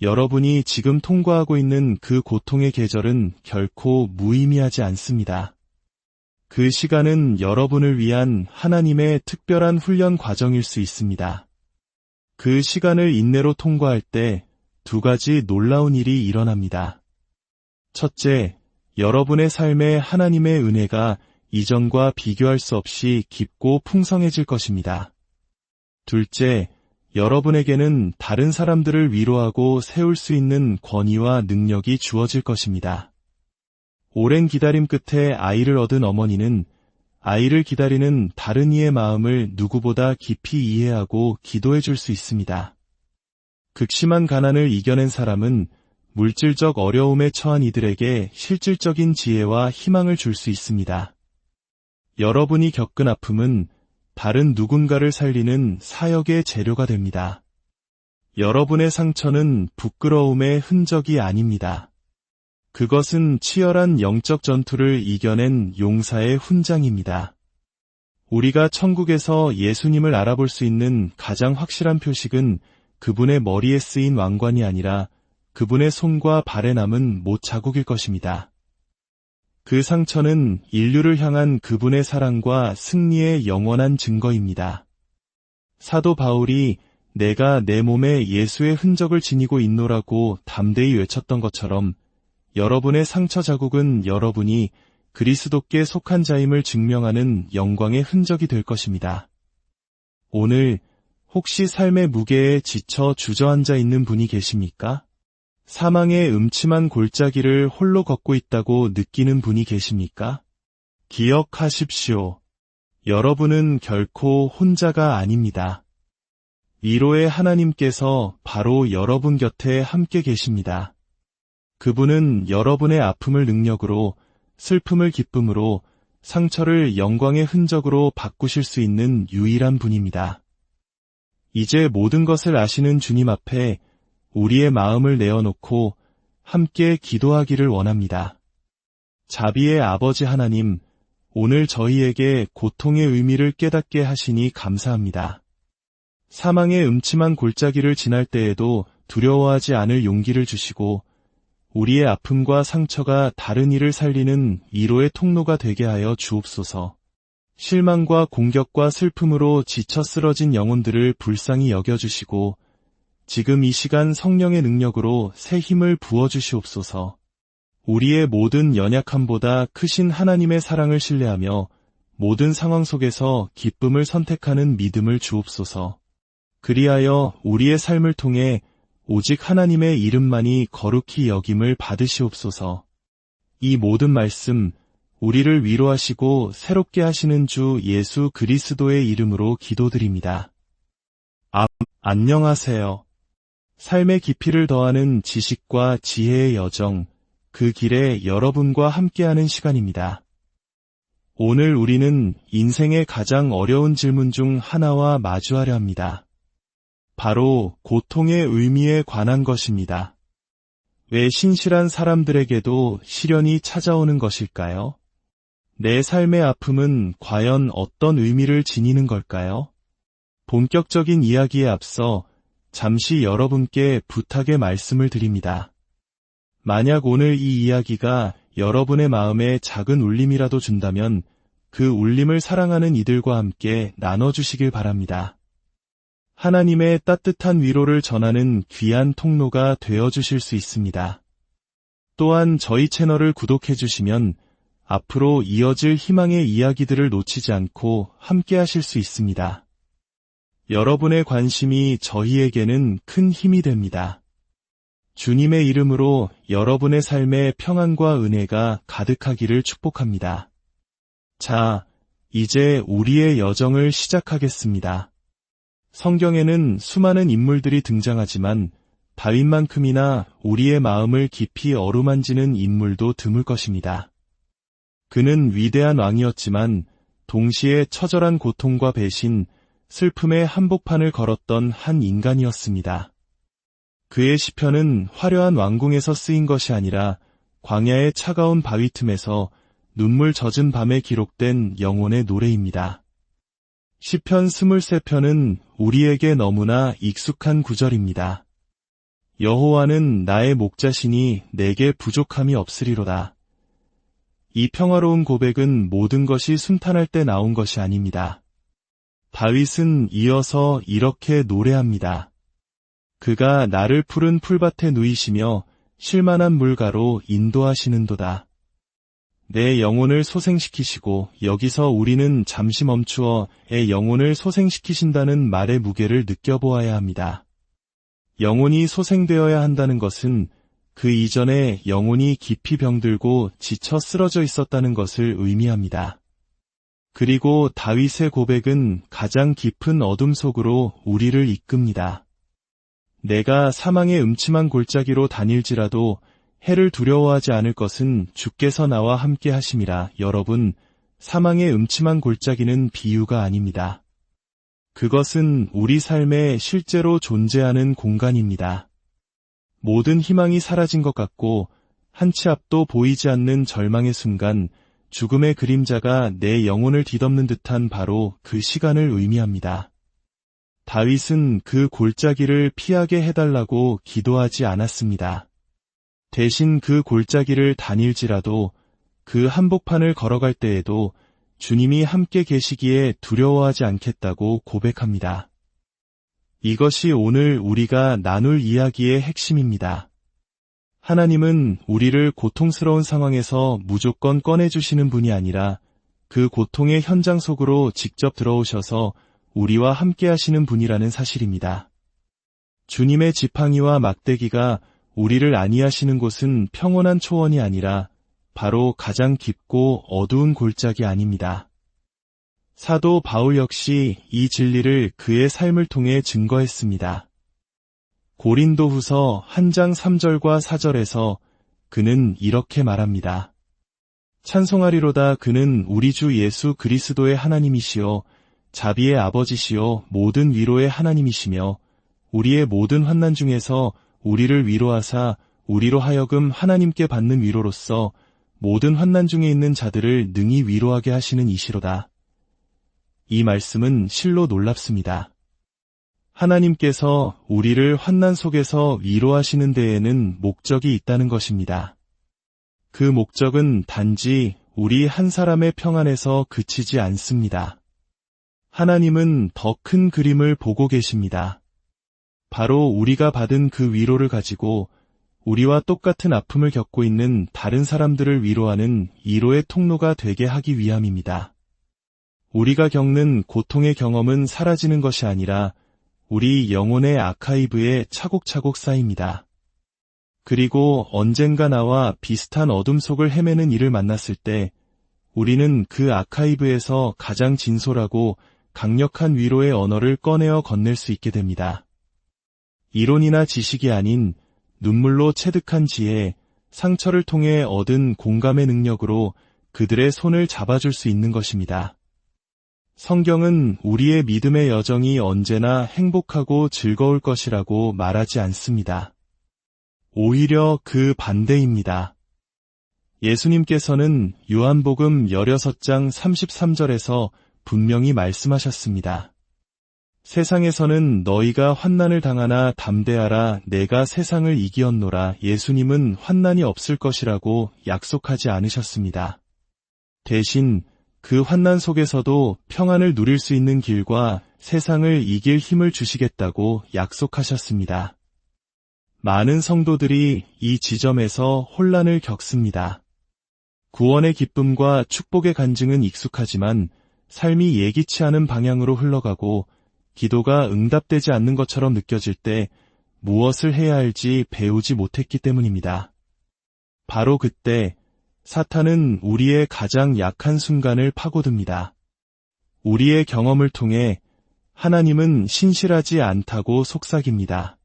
[SPEAKER 1] 여러분이 지금 통과하고 있는 그 고통의 계절은 결코 무의미하지 않습니다. 그 시간은 여러분을 위한 하나님의 특별한 훈련 과정일 수 있습니다. 그 시간을 인내로 통과할 때 두 가지 놀라운 일이 일어납니다. 첫째, 여러분의 삶에 하나님의 은혜가 이전과 비교할 수 없이 깊고 풍성해질 것입니다. 둘째, 여러분에게는 다른 사람들을 위로하고 세울 수 있는 권위와 능력이 주어질 것입니다. 오랜 기다림 끝에 아이를 얻은 어머니는 아이를 기다리는 다른 이의 마음을 누구보다 깊이 이해하고 기도해 줄 수 있습니다. 극심한 가난을 이겨낸 사람은 물질적 어려움에 처한 이들에게 실질적인 지혜와 희망을 줄 수 있습니다. 여러분이 겪은 아픔은 다른 누군가를 살리는 사역의 재료가 됩니다. 여러분의 상처는 부끄러움의 흔적이 아닙니다. 그것은 치열한 영적 전투를 이겨낸 용사의 훈장입니다. 우리가 천국에서 예수님을 알아볼 수 있는 가장 확실한 표식은 그분의 머리에 쓰인 왕관이 아니라 그분의 손과 발에 남은 못 자국일 것입니다. 그 상처는 인류를 향한 그분의 사랑과 승리의 영원한 증거입니다. 사도 바울이 내가 내 몸에 예수의 흔적을 지니고 있노라고 담대히 외쳤던 것처럼 여러분의 상처 자국은 여러분이 그리스도께 속한 자임을 증명하는 영광의 흔적이 될 것입니다. 오늘 혹시 삶의 무게에 지쳐 주저앉아 있는 분이 계십니까? 사망의 음침한 골짜기를 홀로 걷고 있다고 느끼는 분이 계십니까? 기억하십시오. 여러분은 결코 혼자가 아닙니다. 위로의 하나님께서 바로 여러분 곁에 함께 계십니다. 그분은 여러분의 아픔을 능력으로, 슬픔을 기쁨으로, 상처를 영광의 흔적으로 바꾸실 수 있는 유일한 분입니다. 이제 모든 것을 아시는 주님 앞에 우리의 마음을 내어놓고 함께 기도하기를 원합니다. 자비의 아버지 하나님, 오늘 저희에게 고통의 의미를 깨닫게 하시니 감사합니다. 사망의 음침한 골짜기를 지날 때에도 두려워하지 않을 용기를 주시고 우리의 아픔과 상처가 다른 이를 살리는 위로의 통로가 되게 하여 주옵소서. 실망과 공격과 슬픔으로 지쳐 쓰러진 영혼들을 불쌍히 여겨주시고 지금 이 시간 성령의 능력으로 새 힘을 부어주시옵소서. 우리의 모든 연약함보다 크신 하나님의 사랑을 신뢰하며 모든 상황 속에서 기쁨을 선택하는 믿음을 주옵소서. 그리하여 우리의 삶을 통해 오직 하나님의 이름만이 거룩히 여김을 받으시옵소서. 이 모든 말씀, 우리를 위로하시고 새롭게 하시는 주 예수 그리스도의 이름으로 기도드립니다. 안녕하세요. 삶의 깊이를 더하는 지식과 지혜의 여정, 그 길에 여러분과 함께하는 시간입니다. 오늘 우리는 인생의 가장 어려운 질문 중 하나와 마주하려 합니다. 바로 고통의 의미에 관한 것입니다. 왜 신실한 사람들에게도 시련이 찾아오는 것일까요? 내 삶의 아픔은 과연 어떤 의미를 지니는 걸까요? 본격적인 이야기에 앞서 잠시 여러분께 부탁의 말씀을 드립니다. 만약 오늘 이 이야기가 여러분의 마음에 작은 울림이라도 준다면 그 울림을 사랑하는 이들과 함께 나눠주시길 바랍니다. 하나님의 따뜻한 위로를 전하는 귀한 통로가 되어주실 수 있습니다. 또한 저희 채널을 구독해주시면 앞으로 이어질 희망의 이야기들을 놓치지 않고 함께 하실 수 있습니다. 여러분의 관심이 저희에게는 큰 힘이 됩니다. 주님의 이름으로 여러분의 삶에 평안과 은혜가 가득하기를 축복합니다. 자, 이제 우리의 여정을 시작하겠습니다. 성경에는 수많은 인물들이 등장하지만 다윗만큼이나 우리의 마음을 깊이 어루만지는 인물도 드물 것입니다. 그는 위대한 왕이었지만 동시에 처절한 고통과 배신, 슬픔의 한복판을 걸었던 한 인간이었습니다. 그의 시편은 화려한 왕궁에서 쓰인 것이 아니라 광야의 차가운 바위 틈에서 눈물 젖은 밤에 기록된 영혼의 노래입니다. 시편 23편은 우리에게 너무나 익숙한 구절입니다. 여호와는 나의 목자시니 내게 부족함이 없으리로다. 이 평화로운 고백은 모든 것이 순탄할 때 나온 것이 아닙니다. 다윗은 이어서 이렇게 노래합니다. 그가 나를 푸른 풀밭에 누이시며 쉴만한 물가로 인도하시는도다. 내 영혼을 소생시키시고 여기서 우리는 잠시 멈추어 의 영혼을 소생시키신다는 말의 무게를 느껴보아야 합니다. 영혼이 소생되어야 한다는 것은 그 이전에 영혼이 깊이 병들고 지쳐 쓰러져 있었다는 것을 의미합니다. 그리고 다윗의 고백은 가장 깊은 어둠 속으로 우리를 이끕니다. 내가 사망의 음침한 골짜기로 다닐지라도 해를 두려워하지 않을 것은 주께서 나와 함께 하심이라. 여러분, 사망의 음침한 골짜기는 비유가 아닙니다. 그것은 우리 삶에 실제로 존재하는 공간입니다. 모든 희망이 사라진 것 같고 한 치 앞도 보이지 않는 절망의 순간 죽음의 그림자가 내 영혼을 뒤덮는 듯한 바로 그 시간을 의미합니다. 다윗은 그 골짜기를 피하게 해달라고 기도하지 않았습니다. 대신 그 골짜기를 다닐지라도 그 한복판을 걸어갈 때에도 주님이 함께 계시기에 두려워하지 않겠다고 고백합니다. 이것이 오늘 우리가 나눌 이야기의 핵심입니다. 하나님은 우리를 고통스러운 상황에서 무조건 꺼내주시는 분이 아니라 그 고통의 현장 속으로 직접 들어오셔서 우리와 함께 하시는 분이라는 사실입니다. 주님의 지팡이와 막대기가 우리를 안위하시는 곳은 평온한 초원이 아니라 바로 가장 깊고 어두운 골짜기 아닙니다. 사도 바울 역시 이 진리를 그의 삶을 통해 증거했습니다. 고린도후서 1장 3절과 4절에서 그는 이렇게 말합니다. 찬송하리로다. 그는 우리 주 예수 그리스도의 하나님이시요 자비의 아버지시요 모든 위로의 하나님이시며 우리의 모든 환난 중에서 우리를 위로하사 우리로 하여금 하나님께 받는 위로로서 모든 환난 중에 있는 자들을 능히 위로하게 하시는 이시로다. 이 말씀은 실로 놀랍습니다. 하나님께서 우리를 환난 속에서 위로하시는 데에는 목적이 있다는 것입니다. 그 목적은 단지 우리 한 사람의 평안에서 그치지 않습니다. 하나님은 더 큰 그림을 보고 계십니다. 바로 우리가 받은 그 위로를 가지고 우리와 똑같은 아픔을 겪고 있는 다른 사람들을 위로하는 위로의 통로가 되게 하기 위함입니다. 우리가 겪는 고통의 경험은 사라지는 것이 아니라 우리 영혼의 아카이브에 차곡차곡 쌓입니다. 그리고 언젠가 나와 비슷한 어둠 속을 헤매는 이를 만났을 때 우리는 그 아카이브에서 가장 진솔하고 강력한 위로의 언어를 꺼내어 건넬 수 있게 됩니다. 이론이나 지식이 아닌 눈물로 체득한 지혜, 상처를 통해 얻은 공감의 능력으로 그들의 손을 잡아줄 수 있는 것입니다. 성경은 우리의 믿음의 여정이 언제나 행복하고 즐거울 것이라고 말하지 않습니다. 오히려 그 반대입니다. 예수님께서는 요한복음 16장 33절에서 분명히 말씀하셨습니다. 세상에서는 너희가 환난을 당하나 담대하라 내가 세상을 이기었노라. 예수님은 환난이 없을 것이라고 약속하지 않으셨습니다. 대신 그 환난 속에서도 평안을 누릴 수 있는 길과 세상을 이길 힘을 주시겠다고 약속하셨습니다. 많은 성도들이 이 지점에서 혼란을 겪습니다. 구원의 기쁨과 축복의 간증은 익숙하지만 삶이 예기치 않은 방향으로 흘러가고 기도가 응답되지 않는 것처럼 느껴질 때 무엇을 해야 할지 배우지 못했기 때문입니다. 바로 그때 사탄은 우리의 가장 약한 순간을 파고듭니다. 우리의 경험을 통해 하나님은 신실하지 않다고 속삭입니다.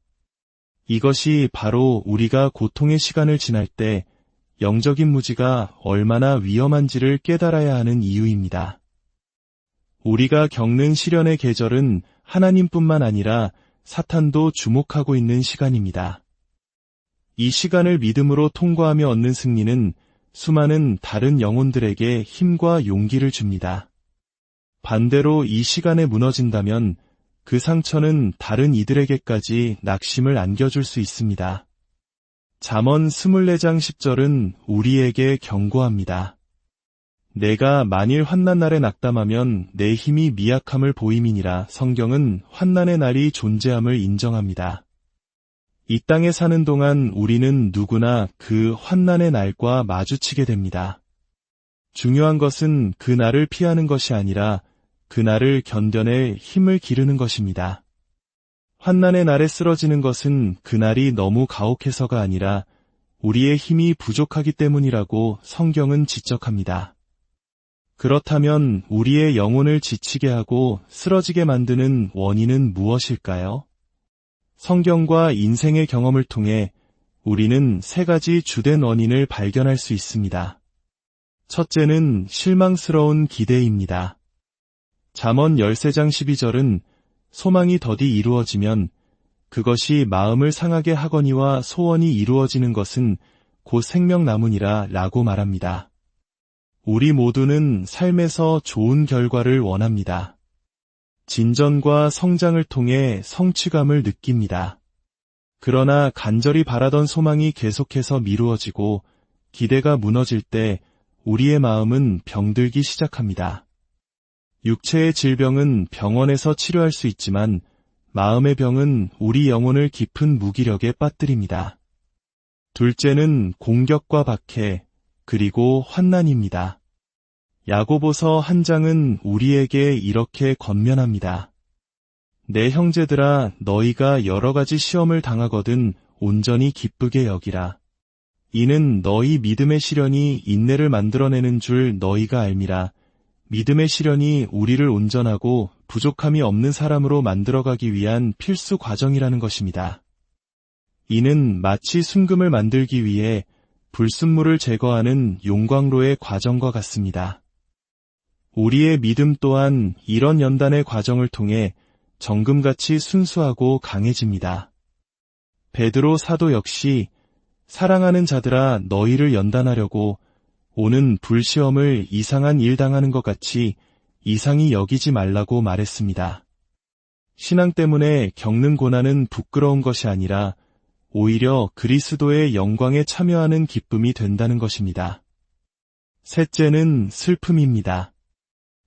[SPEAKER 1] 이것이 바로 우리가 고통의 시간을 지날 때 영적인 무지가 얼마나 위험한지를 깨달아야 하는 이유입니다. 우리가 겪는 시련의 계절은 하나님뿐만 아니라 사탄도 주목하고 있는 시간입니다. 이 시간을 믿음으로 통과하며 얻는 승리는 수많은 다른 영혼들에게 힘과 용기를 줍니다. 반대로 이 시간에 무너진다면 그 상처는 다른 이들에게까지 낙심을 안겨줄 수 있습니다. 잠언 24장 10절은 우리에게 경고합니다. 내가 만일 환난 날에 낙담하면 내 힘이 미약함을 보임이니라. 성경은 환난의 날이 존재함을 인정합니다. 이 땅에 사는 동안 우리는 누구나 그 환난의 날과 마주치게 됩니다. 중요한 것은 그 날을 피하는 것이 아니라 그 날을 견뎌낼 힘을 기르는 것입니다. 환난의 날에 쓰러지는 것은 그 날이 너무 가혹해서가 아니라 우리의 힘이 부족하기 때문이라고 성경은 지적합니다. 그렇다면 우리의 영혼을 지치게 하고 쓰러지게 만드는 원인은 무엇일까요? 성경과 인생의 경험을 통해 우리는 세 가지 주된 원인을 발견할 수 있습니다. 첫째는 실망스러운 기대입니다. 잠언 13장 12절은 소망이 더디 이루어지면 그것이 마음을 상하게 하거니와 소원이 이루어지는 것은 곧 생명나무니라 라고 말합니다. 우리 모두는 삶에서 좋은 결과를 원합니다. 진전과 성장을 통해 성취감을 느낍니다. 그러나 간절히 바라던 소망이 계속해서 미루어지고 기대가 무너질 때 우리의 마음은 병들기 시작합니다. 육체의 질병은 병원에서 치료할 수 있지만 마음의 병은 우리 영혼을 깊은 무기력에 빠뜨립니다. 둘째는 공격과 박해, 그리고 환난입니다. 야고보서 1장은 우리에게 이렇게 권면합니다. 내 형제들아, 너희가 여러 가지 시험을 당하거든 온전히 기쁘게 여기라. 이는 너희 믿음의 시련이 인내를 만들어내는 줄 너희가 알미라. 믿음의 시련이 우리를 온전하고 부족함이 없는 사람으로 만들어가기 위한 필수 과정이라는 것입니다. 이는 마치 순금을 만들기 위해 불순물을 제거하는 용광로의 과정과 같습니다. 우리의 믿음 또한 이런 연단의 과정을 통해 정금같이 순수하고 강해집니다. 베드로 사도 역시 사랑하는 자들아 너희를 연단하려고 오는 불시험을 이상한 일 당하는 것 같이 이상히 여기지 말라고 말했습니다. 신앙 때문에 겪는 고난은 부끄러운 것이 아니라 오히려 그리스도의 영광에 참여하는 기쁨이 된다는 것입니다. 셋째는 슬픔입니다.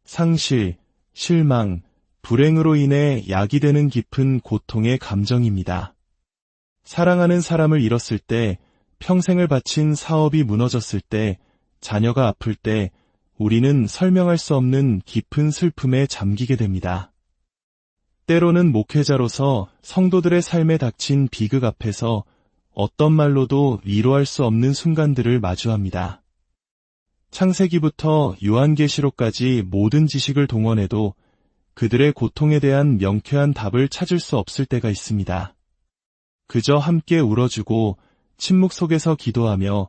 [SPEAKER 1] 상실, 실망, 불행으로 인해 야기되는 깊은 고통의 감정입니다. 사랑하는 사람을 잃었을 때, 평생을 바친 사업이 무너졌을 때, 자녀가 아플 때 우리는 설명할 수 없는 깊은 슬픔에 잠기게 됩니다. 때로는 목회자로서 성도들의 삶에 닥친 비극 앞에서 어떤 말로도 위로할 수 없는 순간들을 마주합니다. 창세기부터 요한계시록까지 모든 지식을 동원해도 그들의 고통에 대한 명쾌한 답을 찾을 수 없을 때가 있습니다. 그저 함께 울어주고 침묵 속에서 기도하며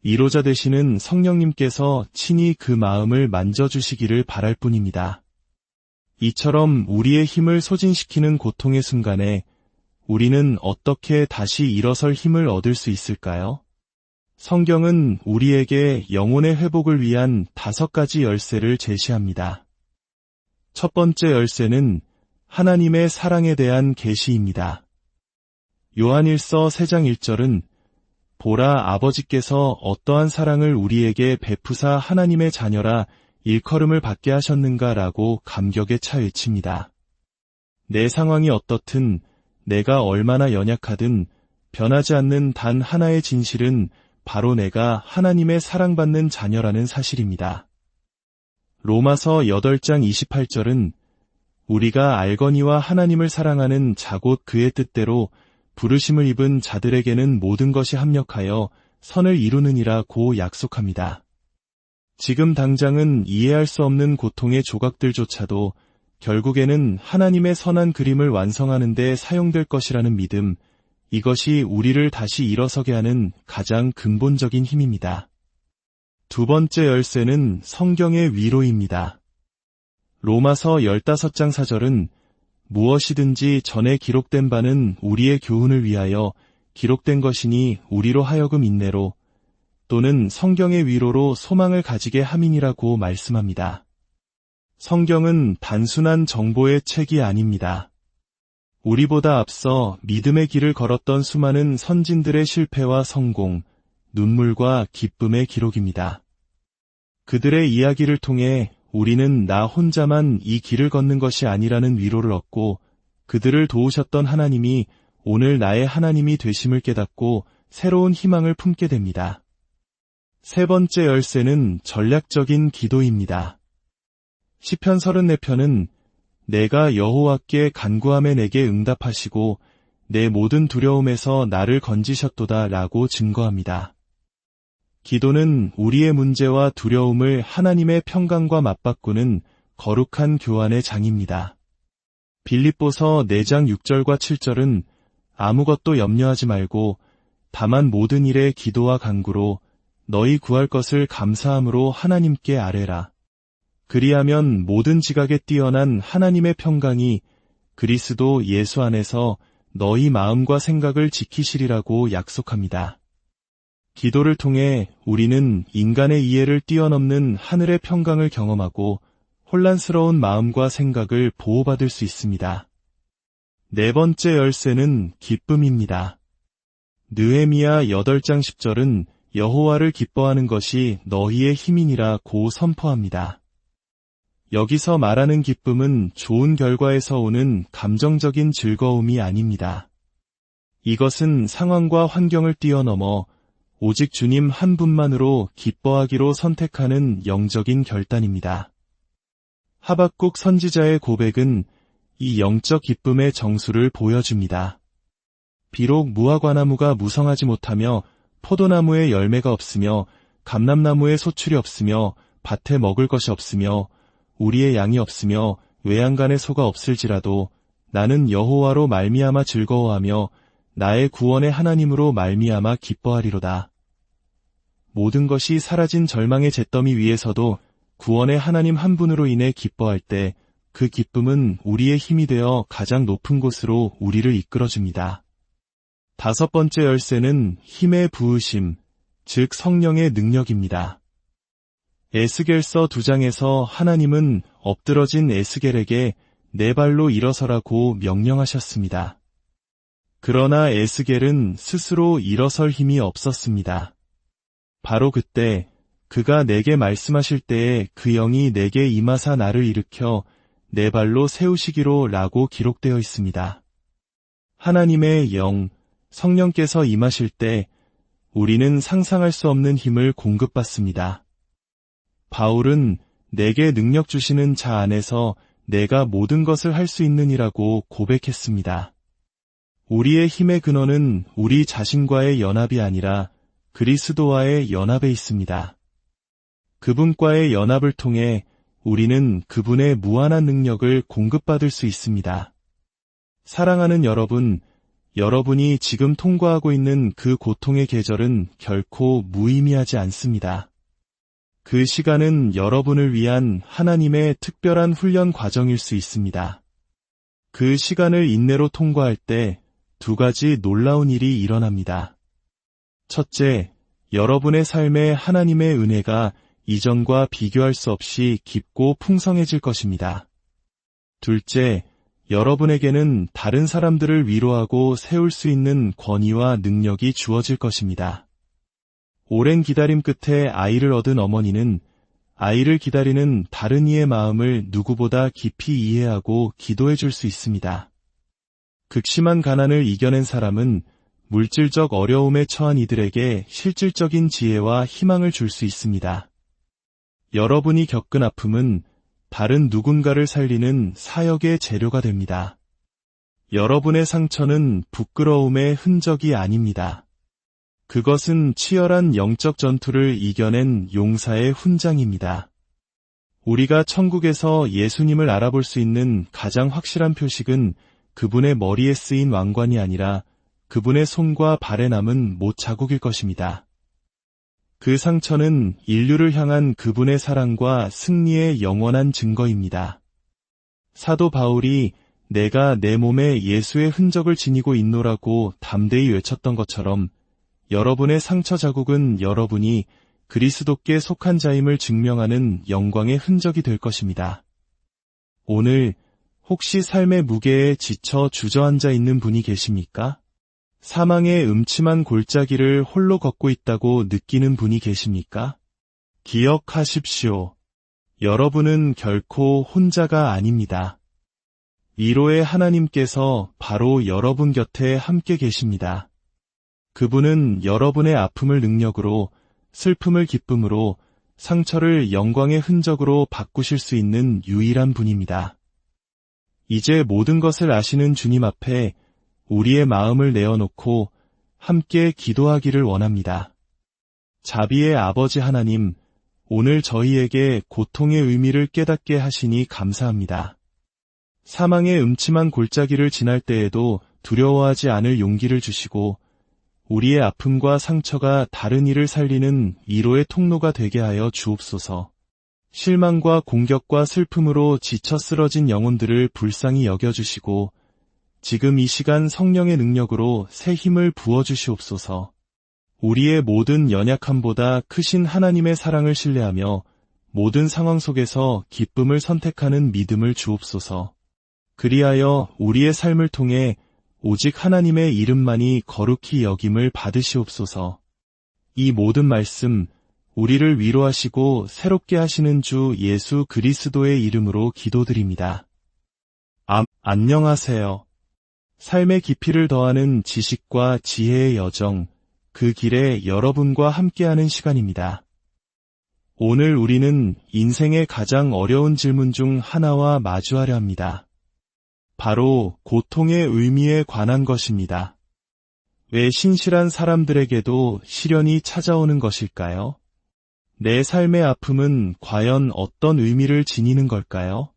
[SPEAKER 1] 위로자 되시는 성령님께서 친히 그 마음을 만져주시기를 바랄 뿐입니다. 이처럼 우리의 힘을 소진시키는 고통의 순간에 우리는 어떻게 다시 일어설 힘을 얻을 수 있을까요? 성경은 우리에게 영혼의 회복을 위한 5가지 열쇠를 제시합니다. 첫 번째 열쇠는 하나님의 사랑에 대한 계시입니다. 요한일서 3장 1절은 보라 아버지께서 어떠한 사랑을 우리에게 베푸사 하나님의 자녀라 일컬음을 받게 하셨는가 라고 감격에 차 외칩니다. 내 상황이 어떻든 내가 얼마나 연약하든 변하지 않는 단 하나의 진실은 바로 내가 하나님의 사랑받는 자녀라는 사실입니다. 로마서 8장 28절은 우리가 알거니와 하나님을 사랑하는 자 곧 그의 뜻대로 부르심을 입은 자들에게는 모든 것이 합력하여 선을 이루느니라고 약속합니다. 지금 당장은 이해할 수 없는 고통의 조각들조차도 결국에는 하나님의 선한 그림을 완성하는 데 사용될 것이라는 믿음, 이것이 우리를 다시 일어서게 하는 가장 근본적인 힘입니다. 두 번째 열쇠는 성경의 위로입니다. 로마서 15장 4절은 무엇이든지 전에 기록된 바는 우리의 교훈을 위하여 기록된 것이니 우리로 하여금 인내로 또는 성경의 위로로 소망을 가지게 함이니라고 말씀합니다. 성경은 단순한 정보의 책이 아닙니다. 우리보다 앞서 믿음의 길을 걸었던 수많은 선진들의 실패와 성공, 눈물과 기쁨의 기록입니다. 그들의 이야기를 통해 우리는 나 혼자만 이 길을 걷는 것이 아니라는 위로를 얻고 그들을 도우셨던 하나님이 오늘 나의 하나님이 되심을 깨닫고 새로운 희망을 품게 됩니다. 세 번째 열쇠는 전략적인 기도입니다. 시편 34편은 내가 여호와께 간구함에 내게 응답하시고 내 모든 두려움에서 나를 건지셨도다 라고 증거합니다. 기도는 우리의 문제와 두려움을 하나님의 평강과 맞바꾸는 거룩한 교환의 장입니다. 빌립보서 4장 6절과 7절은 아무것도 염려하지 말고 다만 모든 일에 기도와 간구로 너희 구할 것을 감사함으로 하나님께 아뢰라. 그리하면 모든 지각에 뛰어난 하나님의 평강이 그리스도 예수 안에서 너희 마음과 생각을 지키시리라고 약속합니다. 기도를 통해 우리는 인간의 이해를 뛰어넘는 하늘의 평강을 경험하고 혼란스러운 마음과 생각을 보호받을 수 있습니다. 네 번째 열쇠는 기쁨입니다. 느헤미야 8장 10절은 여호와를 기뻐하는 것이 너희의 힘이니라고 선포합니다. 여기서 말하는 기쁨은 좋은 결과에서 오는 감정적인 즐거움이 아닙니다. 이것은 상황과 환경을 뛰어넘어 오직 주님 한 분만으로 기뻐하기로 선택하는 영적인 결단입니다. 하박국 선지자의 고백은 이 영적 기쁨의 정수를 보여줍니다. 비록 무화과나무가 무성하지 못하며 포도나무에 열매가 없으며 감람나무에 소출이 없으며 밭에 먹을 것이 없으며 우리의 양이 없으며 외양간에 소가 없을지라도 나는 여호와로 말미암아 즐거워하며 나의 구원의 하나님으로 말미암아 기뻐하리로다. 모든 것이 사라진 절망의 잿더미 위에서도 구원의 하나님 한 분으로 인해 기뻐할 때 그 기쁨은 우리의 힘이 되어 가장 높은 곳으로 우리를 이끌어줍니다. 다섯 번째 열쇠는 힘의 부으심, 즉 성령의 능력입니다. 에스겔서 2장에서 하나님은 엎드러진 에스겔에게 네 발로 일어서라고 명령하셨습니다. 그러나 에스겔은 스스로 일어설 힘이 없었습니다. 바로 그때 그가 내게 말씀하실 때에 그 영이 내게 임하사 나를 일으켜 네 발로 세우시기로 라고 기록되어 있습니다. 하나님의 영, 성령께서 임하실 때 우리는 상상할 수 없는 힘을 공급받습니다. 바울은 내게 능력 주시는 자 안에서 내가 모든 것을 할 수 있느니라고 고백했습니다. 우리의 힘의 근원은 우리 자신과의 연합이 아니라 그리스도와의 연합에 있습니다. 그분과의 연합을 통해 우리는 그분의 무한한 능력을 공급받을 수 있습니다. 사랑하는 여러분, 여러분이 지금 통과하고 있는 그 고통의 계절은 결코 무의미하지 않습니다. 그 시간은 여러분을 위한 하나님의 특별한 훈련 과정일 수 있습니다. 그 시간을 인내로 통과할 때 두 가지 놀라운 일이 일어납니다. 첫째, 여러분의 삶에 하나님의 은혜가 이전과 비교할 수 없이 깊고 풍성해질 것입니다. 둘째, 여러분에게는 다른 사람들을 위로하고 세울 수 있는 권위와 능력이 주어질 것입니다. 오랜 기다림 끝에 아이를 얻은 어머니는 아이를 기다리는 다른 이의 마음을 누구보다 깊이 이해하고 기도해 줄 수 있습니다. 극심한 가난을 이겨낸 사람은 물질적 어려움에 처한 이들에게 실질적인 지혜와 희망을 줄 수 있습니다. 여러분이 겪은 아픔은 다른 누군가를 살리는 사역의 재료가 됩니다. 여러분의 상처는 부끄러움의 흔적이 아닙니다. 그것은 치열한 영적 전투를 이겨낸 용사의 훈장입니다. 우리가 천국에서 예수님을 알아볼 수 있는 가장 확실한 표식은 그분의 머리에 쓰인 왕관이 아니라 그분의 손과 발에 남은 못 자국일 것입니다. 그 상처는 인류를 향한 그분의 사랑과 승리의 영원한 증거입니다. 사도 바울이 내가 내 몸에 예수의 흔적을 지니고 있노라고 담대히 외쳤던 것처럼 여러분의 상처 자국은 여러분이 그리스도께 속한 자임을 증명하는 영광의 흔적이 될 것입니다. 오늘 혹시 삶의 무게에 지쳐 주저앉아 있는 분이 계십니까? 사망의 음침한 골짜기를 홀로 걷고 있다고 느끼는 분이 계십니까? 기억하십시오. 여러분은 결코 혼자가 아닙니다. 위로의 하나님께서 바로 여러분 곁에 함께 계십니다. 그분은 여러분의 아픔을 능력으로, 슬픔을 기쁨으로, 상처를 영광의 흔적으로 바꾸실 수 있는 유일한 분입니다. 이제 모든 것을 아시는 주님 앞에 우리의 마음을 내어놓고 함께 기도하기를 원합니다. 자비의 아버지 하나님, 오늘 저희에게 고통의 의미를 깨닫게 하시니 감사합니다. 사망의 음침한 골짜기를 지날 때에도 두려워하지 않을 용기를 주시고 우리의 아픔과 상처가 다른 이를 살리는 위로의 통로가 되게 하여 주옵소서. 실망과 공격과 슬픔으로 지쳐 쓰러진 영혼들을 불쌍히 여겨주시고 지금 이 시간 성령의 능력으로 새 힘을 부어주시옵소서. 우리의 모든 연약함보다 크신 하나님의 사랑을 신뢰하며 모든 상황 속에서 기쁨을 선택하는 믿음을 주옵소서. 그리하여 우리의 삶을 통해 오직 하나님의 이름만이 거룩히 여김을 받으시옵소서. 이 모든 말씀, 우리를 위로하시고 새롭게 하시는 주 예수 그리스도의 이름으로 기도드립니다. 안녕하세요. 삶의 깊이를 더하는 지식과 지혜의 여정, 그 길에 여러분과 함께하는 시간입니다. 오늘 우리는 인생의 가장 어려운 질문 중 하나와 마주하려 합니다. 바로 고통의 의미에 관한 것입니다. 왜 신실한 사람들에게도 시련이 찾아오는 것일까요? 내 삶의 아픔은 과연 어떤 의미를 지니는 걸까요?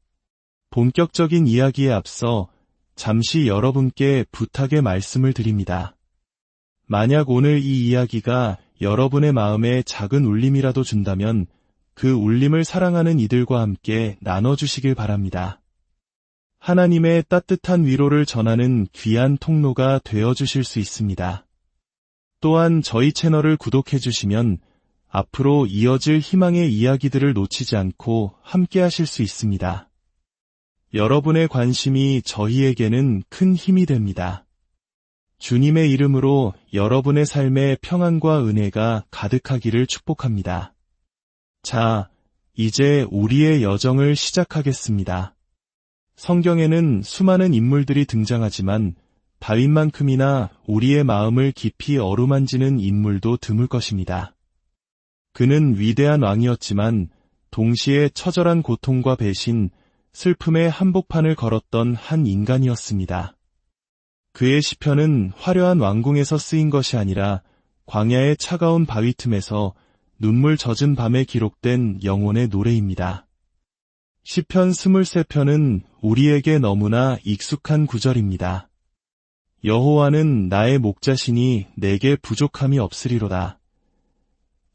[SPEAKER 1] 본격적인 이야기에 앞서 잠시 여러분께 부탁의 말씀을 드립니다. 만약 오늘 이 이야기가 여러분의 마음에 작은 울림이라도 준다면 그 울림을 사랑하는 이들과 함께 나눠주시길 바랍니다. 하나님의 따뜻한 위로를 전하는 귀한 통로가 되어주실 수 있습니다. 또한 저희 채널을 구독해주시면 앞으로 이어질 희망의 이야기들을 놓치지 않고 함께 하실 수 있습니다. 여러분의 관심이 저희에게는 큰 힘이 됩니다. 주님의 이름으로 여러분의 삶에 평안과 은혜가 가득하기를 축복합니다. 자, 이제 우리의 여정을 시작하겠습니다. 성경에는 수많은 인물들이 등장하지만 다윗만큼이나 우리의 마음을 깊이 어루만지는 인물도 드물 것입니다. 그는 위대한 왕이었지만 동시에 처절한 고통과 배신, 슬픔의 한복판을 걸었던 한 인간이었습니다. 그의 시편은 화려한 왕궁에서 쓰인 것이 아니라 광야의 차가운 바위 틈에서 눈물 젖은 밤에 기록된 영혼의 노래입니다. 시편 23편은 우리에게 너무나 익숙한 구절입니다. 여호와는 나의 목자시니 내게 부족함이 없으리로다.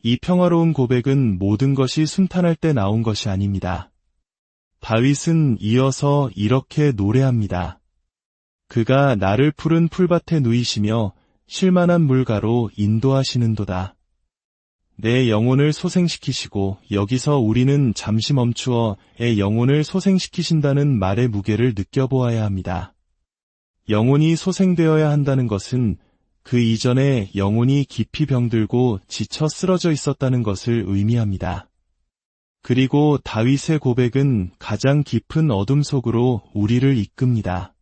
[SPEAKER 1] 이 평화로운 고백은 모든 것이 순탄할 때 나온 것이 아닙니다. 다윗은 이어서 이렇게 노래합니다. 그가 나를 푸른 풀밭에 누이시며 쉴만한 물가로 인도하시는도다. 내 영혼을 소생시키시고 여기서 우리는 잠시 멈추어 의 영혼을 소생시키신다는 말의 무게를 느껴보아야 합니다. 영혼이 소생되어야 한다는 것은 그 이전에 영혼이 깊이 병들고 지쳐 쓰러져 있었다는 것을 의미합니다. 그리고 다윗의 고백은 가장 깊은 어둠 속으로 우리를 이끕니다.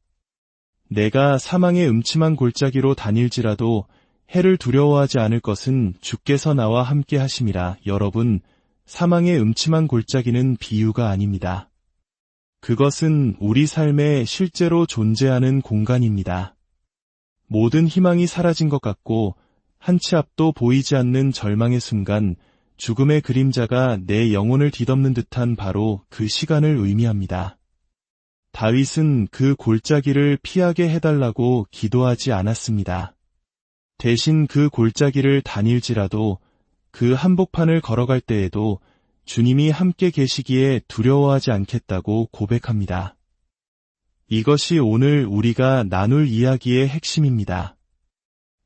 [SPEAKER 1] 내가 사망의 음침한 골짜기로 다닐지라도 해를 두려워하지 않을 것은 주께서 나와 함께 하심이라. 여러분, 사망의 음침한 골짜기는 비유가 아닙니다. 그것은 우리 삶에 실제로 존재하는 공간입니다. 모든 희망이 사라진 것 같고 한 치 앞도 보이지 않는 절망의 순간, 죽음의 그림자가 내 영혼을 뒤덮는 듯한 바로 그 시간을 의미합니다. 다윗은 그 골짜기를 피하게 해달라고 기도하지 않았습니다. 대신 그 골짜기를 다닐지라도 그 한복판을 걸어갈 때에도 주님이 함께 계시기에 두려워하지 않겠다고 고백합니다. 이것이 오늘 우리가 나눌 이야기의 핵심입니다.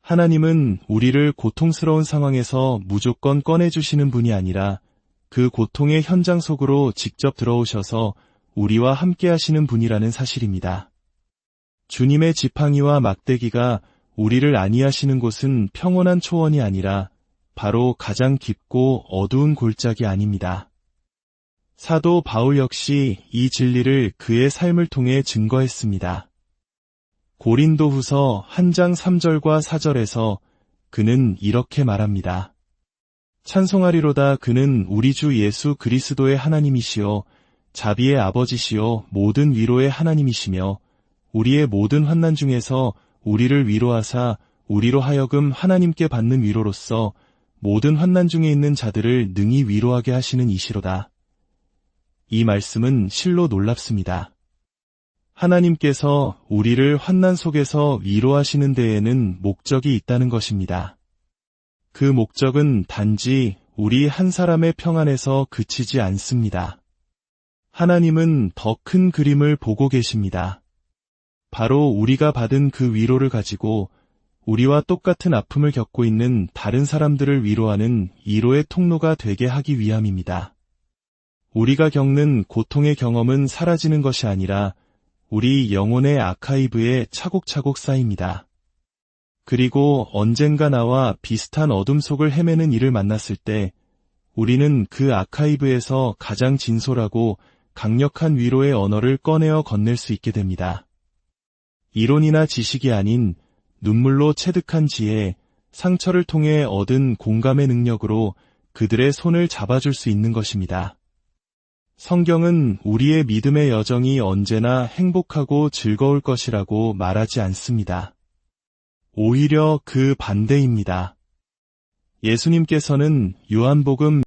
[SPEAKER 1] 하나님은 우리를 고통스러운 상황에서 무조건 꺼내주시는 분이 아니라 그 고통의 현장 속으로 직접 들어오셔서 우리와 함께 하시는 분이라는 사실입니다. 주님의 지팡이와 막대기가 우리를 안위하시는 곳은 평온한 초원이 아니라 바로 가장 깊고 어두운 골짜기 아닙니다. 사도 바울 역시 이 진리를 그의 삶을 통해 증거했습니다. 고린도후서 1장 3절과 4절에서 그는 이렇게 말합니다. 찬송하리로다. 그는 우리 주 예수 그리스도의 하나님이시요 자비의 아버지시요 모든 위로의 하나님이시며 우리의 모든 환난 중에서 우리를 위로하사 우리로 하여금 하나님께 받는 위로로서 모든 환난 중에 있는 자들을 능히 위로하게 하시는 이시로다. 이 말씀은 실로 놀랍습니다. 하나님께서 우리를 환난 속에서 위로하시는 데에는 목적이 있다는 것입니다. 그 목적은 단지 우리 한 사람의 평안에서 그치지 않습니다. 하나님은 더 큰 그림을 보고 계십니다. 바로 우리가 받은 그 위로를 가지고 우리와 똑같은 아픔을 겪고 있는 다른 사람들을 위로하는 위로의 통로가 되게 하기 위함입니다. 우리가 겪는 고통의 경험은 사라지는 것이 아니라 우리 영혼의 아카이브에 차곡차곡 쌓입니다. 그리고 언젠가 나와 비슷한 어둠 속을 헤매는 이를 만났을 때 우리는 그 아카이브에서 가장 진솔하고 강력한 위로의 언어를 꺼내어 건넬 수 있게 됩니다. 이론이나 지식이 아닌 눈물로 체득한 지혜, 상처를 통해 얻은 공감의 능력으로 그들의 손을 잡아줄 수 있는 것입니다. 성경은 우리의 믿음의 여정이 언제나 행복하고 즐거울 것이라고 말하지 않습니다. 오히려 그 반대입니다. 예수님께서는 요한복음